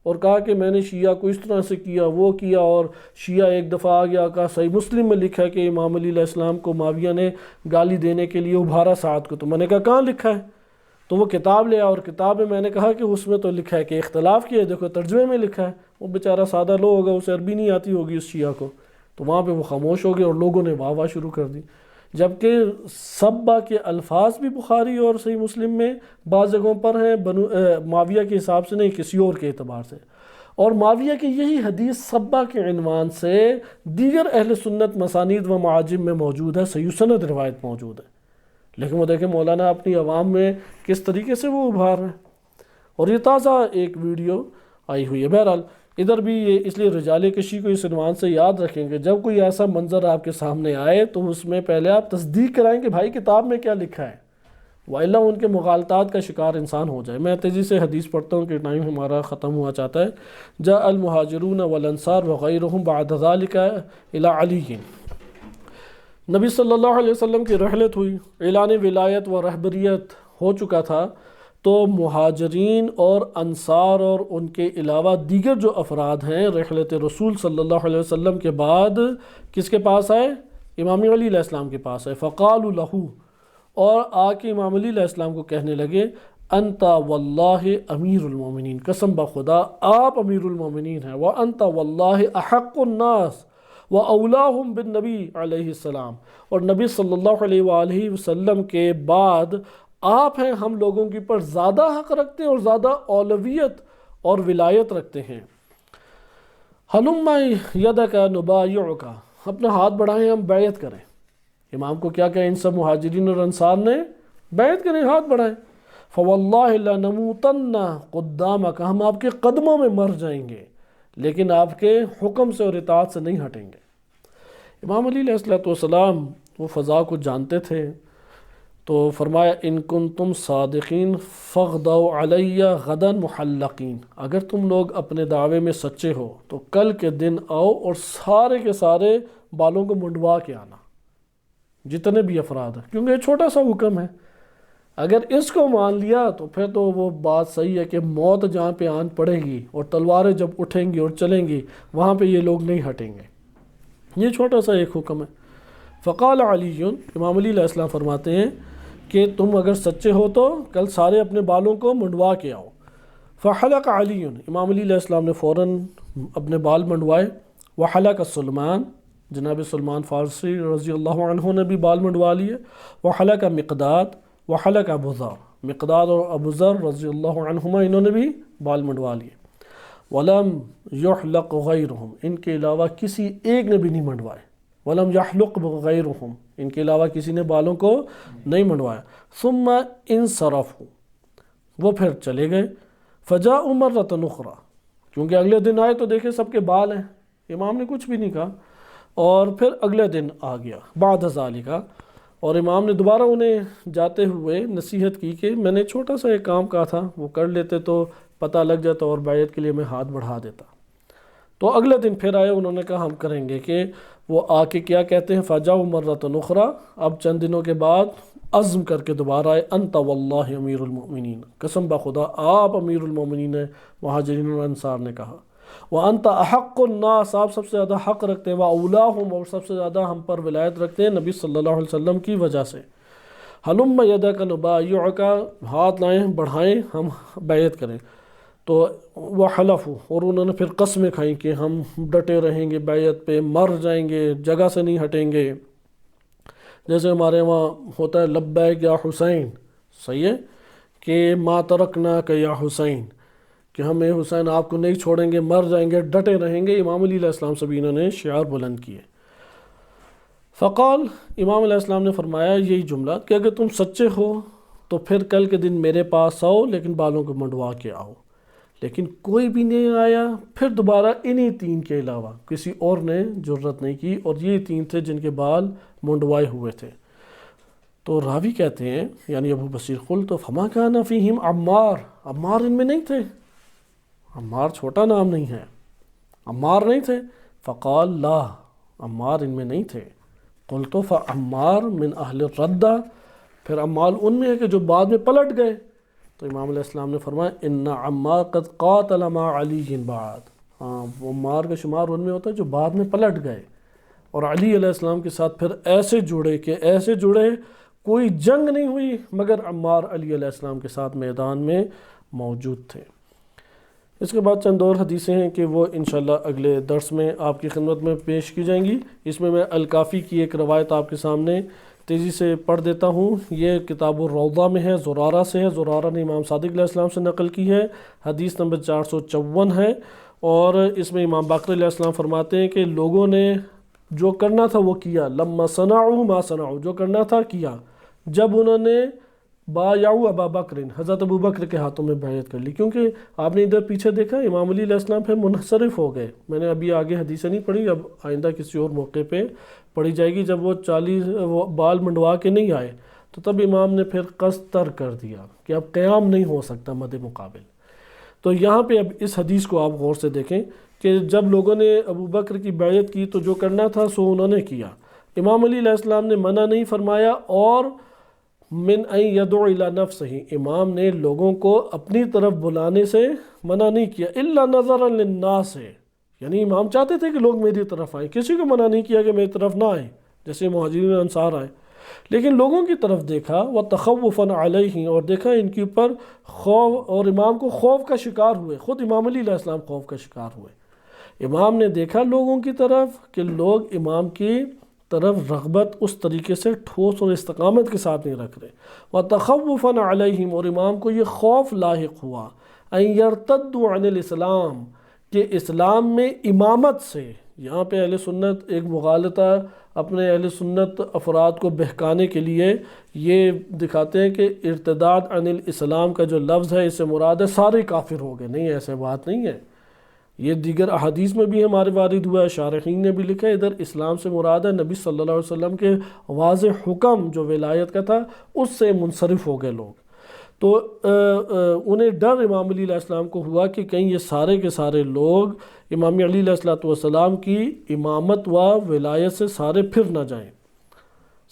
اور کہا کہ میں نے شیعہ کو اس طرح سے کیا، وہ کیا، اور شیعہ ایک دفعہ آ گیا کہا صحیح مسلم میں لکھا ہے کہ امام علی علیہ السلام کو معاویہ نے گالی دینے کے لیے ابھارا سعد کو۔ تو میں نے کہا کہاں لکھا ہے؟ تو وہ کتاب لے آیا، اور کتاب میں نے کہا کہ اس میں تو لکھا ہے کہ اختلاف کیا ہے، دیکھو ترجمے میں لکھا ہے۔ وہ بیچارہ سادہ لوگ ہوگا، اسے عربی نہیں آتی ہوگی اس شیعہ کو، تو وہاں پہ وہ خاموش ہو گئے، اور لوگوں نے واہ واہ شروع کر دی، جبکہ سبا کے الفاظ بھی بخاری اور صحیح مسلم میں بعض جگہوں پر ہیں، معاویہ کے حساب سے نہیں، کسی اور کے اعتبار سے، اور معاویہ کی یہی حدیث سبا کے عنوان سے دیگر اہل سنت مسانید و معاجم میں موجود ہے، صحیح سند روایت موجود ہے، لیکن وہ دیکھیں مولانا اپنی عوام میں کس طریقے سے وہ ابھار رہے ہیں۔ اور یہ تازہ ایک ویڈیو آئی ہوئی ہے۔ بہرحال ادھر بھی یہ اس لیے رجال کشی کو اس عنوان سے یاد رکھیں کہ جب کوئی ایسا منظر آپ کے سامنے آئے تو اس میں پہلے آپ تصدیق کرائیں کہ بھائی کتاب میں کیا لکھا ہے، وائلہ ان کے مغالطات کا شکار انسان ہو جائے۔ میں تیزی سے حدیث پڑھتا ہوں کہ ٹائم ہمارا ختم ہوا چاہتا ہے۔ جاء المہاجرون والانصار وغیرہم بعد ذالک الی علی، نبی صلی اللہ علیہ وسلم کی رحلت ہوئی، اعلان ولایت و رہبریت ہو چکا تھا، تو مہاجرین اور انصار اور ان کے علاوہ دیگر جو افراد ہیں رحلت رسول صلی اللہ علیہ وسلم کے بعد کس کے پاس آئے؟ امام علی علیہ السلام کے پاس آئے۔ فقالوا لہ، اور آ کے امام علی علیہ السلام کو کہنے لگے انت واللہ امیر المومنین، قسم بخدا آپ امیر المومنین ہیں، وانت واللہ احق الناس وَأَوْلَاهُمْ بِالنَّبِي علیہ السلام، اور نبی صلی اللہ علیہ وآلہ وسلم کے بعد آپ ہیں ہم لوگوں کی پر زیادہ حق رکھتے ہیں اور زیادہ اولویت اور ولایت رکھتے ہیں۔ ہلم یدک نبایعک، اپنا ہاتھ بڑھائیں ہم بیعت کریں۔ امام کو کیا کہیں؟ ان سب مہاجرین اور انصار نے بیعت کریں، ہاتھ بڑھائیں۔ فواللہ لنموتن قدامک، ہم آپ کے قدموں میں مر جائیں گے لیکن آپ کے حکم سے اور اطاعت سے نہیں ہٹیں گے۔ امام علی علیہ السلام وہ فضا کو جانتے تھے، تو فرمایا ان کنتم صادقین فغدوا علی غدا محلقین، اگر تم لوگ اپنے دعوے میں سچے ہو تو کل کے دن آؤ اور سارے کے سارے بالوں کو منڈوا کے آنا، جتنے بھی افراد ہیں، کیونکہ یہ چھوٹا سا حکم ہے۔ اگر اس کو مان لیا تو پھر تو وہ بات صحیح ہے کہ موت جہاں پہ آن پڑے گی اور تلواریں جب اٹھیں گی اور چلیں گی وہاں پہ یہ لوگ نہیں ہٹیں گے۔ یہ چھوٹا سا ایک حکم ہے۔ فقال علی، امام علی علیہ السلام فرماتے ہیں کہ تم اگر سچے ہو تو کل سارے اپنے بالوں کو منڈوا کے آؤ۔ فحلق علی، امام علی علیہ السلام نے فوراً اپنے بال منڈوائے۔ وحلق سلمان، جناب سلمان فارسی رضی اللہ عنہ نے بھی بال منڈوا لیے۔ وحلق مقداد، وحلق ابو ذر، مقداد اور ابو ذر رضی اللہ عنہما انہوں نے بھی بال منڈوا لیے۔ ولم یحلق غیرہم، ان کے علاوہ کسی ایک نے بھی نہیں منڈوائے۔ ولم یحلق غیرہم، ان کے علاوہ کسی نے بالوں کو نہیں منڈوایا۔ ثم انصرفوا، وہ پھر چلے گئے۔ فجاءوا مرۃ اخری، کیونکہ اگلے دن آئے تو دیکھے سب کے بال ہیں، امام نے کچھ بھی نہیں کہا، اور پھر اگلے دن آ گیا بعد ذالک، اور امام نے دوبارہ انہیں جاتے ہوئے نصیحت کی کہ میں نے چھوٹا سا ایک کام کہا تھا، وہ کر لیتے تو پتہ لگ جاتا اور بیعت کے لیے میں ہاتھ بڑھا دیتا۔ تو اگلے دن پھر آئے، انہوں نے کہا ہم کریں گے، کہ وہ آ کے کیا کہتے ہیں، فجاءوا مرۃ اخری، اب چند دنوں کے بعد عزم کر کے دوبارہ آئے، انت واللہ امیر المؤمنین، قسم بخدا آپ امیر المؤمنین ہیں، مہاجرین اور انصار نے کہا۔ وَأَنْتَ أَحَقُّ النَّاسِ، آپ سب سے زیادہ حق رکھتے ہیں، وَأَوْلَاهُمْ، اور سب سے زیادہ ہم پر ولایت رکھتے ہیں نبی صلی اللہ علیہ وسلم کی وجہ سے۔ هَلُمَّ يَدَكَ نُبَايِعُكَ، ہاتھ لائیں بڑھائیں ہم بیعت کریں۔ تو وَحَلَفُوا، اور انہوں نے پھر قسمیں کھائیں کہ ہم ڈٹے رہیں گے بیعت پہ، مر جائیں گے، جگہ سے نہیں ہٹیں گے۔ جیسے ہمارے وہاں ہوتا ہے لبیک یا حسین، صحیح ہے کہ ما ترکناک یا حسین، کہ ہم حسین آپ کو نہیں چھوڑیں گے، مر جائیں گے، ڈٹے رہیں گے۔ امام علی علیہ السلام سے بھی انہوں نے شعار بلند کیے۔ فقال، امام علیہ السلام نے فرمایا یہی جملہ کہ اگر تم سچے ہو تو پھر کل کے دن میرے پاس آؤ، لیکن بالوں کو منڈوا کے آؤ۔ لیکن کوئی بھی نہیں آیا، پھر دوبارہ انہی تین کے علاوہ کسی اور نے جرت نہیں کی، اور یہ تین تھے جن کے بال منڈوائے ہوئے تھے۔ تو راوی کہتے ہیں یعنی ابو بصیر، قلت فما کان فیہم عمار، عمار ان میں نہیں تھے، عمار چھوٹا نام نہیں ہے، عمار نہیں تھے۔ فقال لا، عمار ان میں نہیں تھے۔ قلت فعمار من اہل الردہ، پھر عمار ان میں ہے کہ جو بعد میں پلٹ گئے۔ تو امام علیہ السلام نے فرمایا ان عمار قد قاتل مع علی بعد، ہاں وہ عمار کا شمار ان میں ہوتا ہے جو بعد میں پلٹ گئے اور علی علیہ السلام کے ساتھ پھر ایسے جڑے کہ ایسے جڑے کوئی جنگ نہیں ہوئی مگر عمار علی علیہ السلام کے ساتھ میدان میں موجود تھے۔ اس کے بعد چند اور حدیثیں ہیں کہ وہ انشاءاللہ اگلے درس میں آپ کی خدمت میں پیش کی جائیں گی۔ اس میں الکافی کی ایک روایت آپ کے سامنے تیزی سے پڑھ دیتا ہوں۔ یہ کتاب الروضہ میں ہے، زرارہ سے ہے، زرارہ نے امام صادق علیہ السلام سے نقل کی ہے، حدیث نمبر 454 ہے، اور اس میں امام باقر علیہ السلام فرماتے ہیں کہ لوگوں نے جو کرنا تھا وہ کیا، لما صنعوا ما صنعوا، جو کرنا تھا کیا، جب انہوں نے بایعوا ابا بکر، حضرت ابو بکر کے ہاتھوں میں بیعت کر لی، کیونکہ آپ نے ادھر پیچھے دیکھا امام علی علیہ السلام پھر منصرف ہو گئے۔ میں نے ابھی آگے حدیثیں نہیں پڑھی، اب آئندہ کسی اور موقع پہ پڑھی جائے گی۔ جب وہ 40 بال منڈوا کے نہیں آئے تو تب امام نے پھر قصد ترک کر دیا کہ اب قیام نہیں ہو سکتا مد مقابل۔ تو یہاں پہ اب اس حدیث کو آپ غور سے دیکھیں کہ جب لوگوں نے ابو بکر کی بیعت کی تو جو کرنا تھا سو انہوں نے کیا، امام علی علیہ السلام نے منع نہیں فرمایا، اور من ان یدعو الی نفسہ، امام نے لوگوں کو اپنی طرف بلانے سے منع نہیں کیا، الا نظرا للناس، یعنی امام چاہتے تھے کہ لوگ میری طرف آئیں، کسی کو منع نہیں کیا کہ میری طرف نہ آئیں، جیسے مہاجرین انصار آئے، لیکن لوگوں کی طرف دیکھا، وتخوفا علیہ، اور دیکھا ان کے اوپر خوف، اور امام کو خوف کا شکار ہوئے، خود امام علی علیہ السلام خوف کا شکار ہوئے۔ امام نے دیکھا لوگوں کی طرف کہ لوگ امام کی طرف رغبت اس طریقے سے ٹھوس اور استقامت کے ساتھ نہیں رکھ رہے، وَتَخَوُّفًا عَلَيْهِمْ، اور امام کو یہ خوف لاحق ہوا، أَن يَرْتَدُّوا عَنِ الْإِسْلَامِ، کہ اسلام میں امامت سے، یہاں پہ اہل سنت ایک مغالطہ اپنے اہل سنت افراد کو بہکانے کے لیے یہ دکھاتے ہیں کہ ارتداد عن الاسلام کا جو لفظ ہے اس سے مراد ہے سارے کافر ہو گئے، نہیں ایسے بات نہیں ہے۔ یہ دیگر احادیث میں بھی ہمارے وارد ہوا ہے، شارحین نے بھی لکھا ہے۔ ادھر اسلام سے مراد ہے نبی صلی اللہ علیہ وسلم کے واضح حکم جو ولایت کا تھا اس سے منصرف ہو گئے لوگ، تو انہیں ڈر امام علی علیہ السلام کو ہوا کہ کہیں یہ سارے کے سارے لوگ امام علی علیہ السلام کی امامت و ولایت سے سارے پھر نہ جائیں،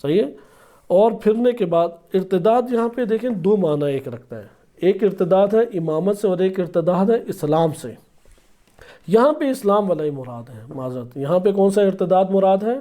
صحیح ہے۔ اور پھرنے کے بعد ارتداد یہاں پہ دیکھیں دو معنی ایک رکھتا ہے، ایک ارتداد ہے امامت سے اور ایک ارتداد ہے اسلام سے۔ یہاں پہ اسلام والا ہی مراد ہے، معذرت، یہاں پہ کون سا ارتداد مراد ہے؟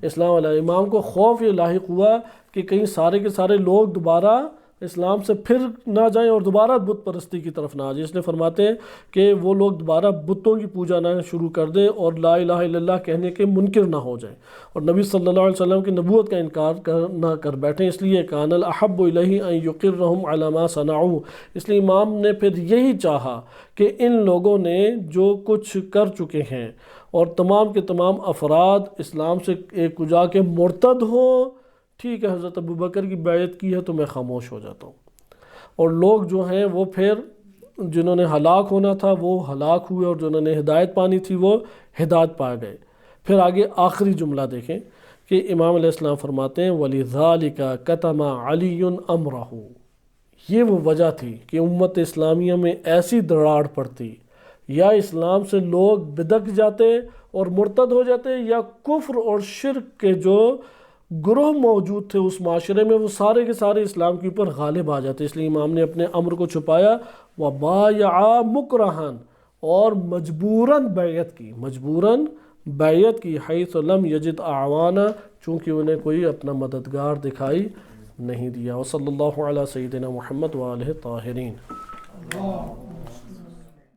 اسلام والا۔ امام کو خوف یہ لاحق ہوا کہ کہیں سارے کے سارے لوگ دوبارہ اسلام سے پھر نہ جائیں اور دوبارہ بت پرستی کی طرف نہ آ جائیں، اس لیے فرماتے ہیں کہ وہ لوگ دوبارہ بتوں کی پوجا نہ شروع کر دیں اور لا الہ الا اللہ کہنے کے منکر نہ ہو جائیں، اور نبی صلی اللہ علیہ وسلم کی نبوت کا انکار نہ کر بیٹھیں۔ اس لیے کان الاحب الیہ ان یقرہم علی ما صنعوا، اس لیے امام نے پھر یہی چاہا کہ ان لوگوں نے جو کچھ کر چکے ہیں اور تمام کے تمام افراد اسلام سے ایک جا کے مرتد ہوں، ٹھیک ہے حضرت ابوبکر کی بیعت کی ہے تو میں خاموش ہو جاتا ہوں، اور لوگ جو ہیں وہ پھر جنہوں نے ہلاک ہونا تھا وہ ہلاک ہوئے اور جنہوں نے ہدایت پانی تھی وہ ہدایت پا گئے۔ پھر آگے آخری جملہ دیکھیں کہ امام علیہ السلام فرماتے ہیں وَلِذَالِكَ كَتَمَ عَلِيٌّ أَمْرَهُ، یہ وہ وجہ تھی کہ امت اسلامیہ میں ایسی دراڑ پڑتی، یا اسلام سے لوگ بدک جاتے اور مرتد ہو جاتے، یا کفر اور شرک کے جو گروہ موجود تھے اس معاشرے میں وہ سارے کے سارے اسلام کے اوپر غالب آ جاتے۔ اس لیے امام نے اپنے امر کو چھپایا، وَبَایَعَ مُکْرَہًا، اور مجبوراً بیعت کی، مجبوراً بیعت کی، حیث لم یجد اعوانا، چونکہ انہیں کوئی اپنا مددگار دکھائی نہیں دیا۔ وصلی اللہ علی سیدنا محمد وآلہ الطاہرین۔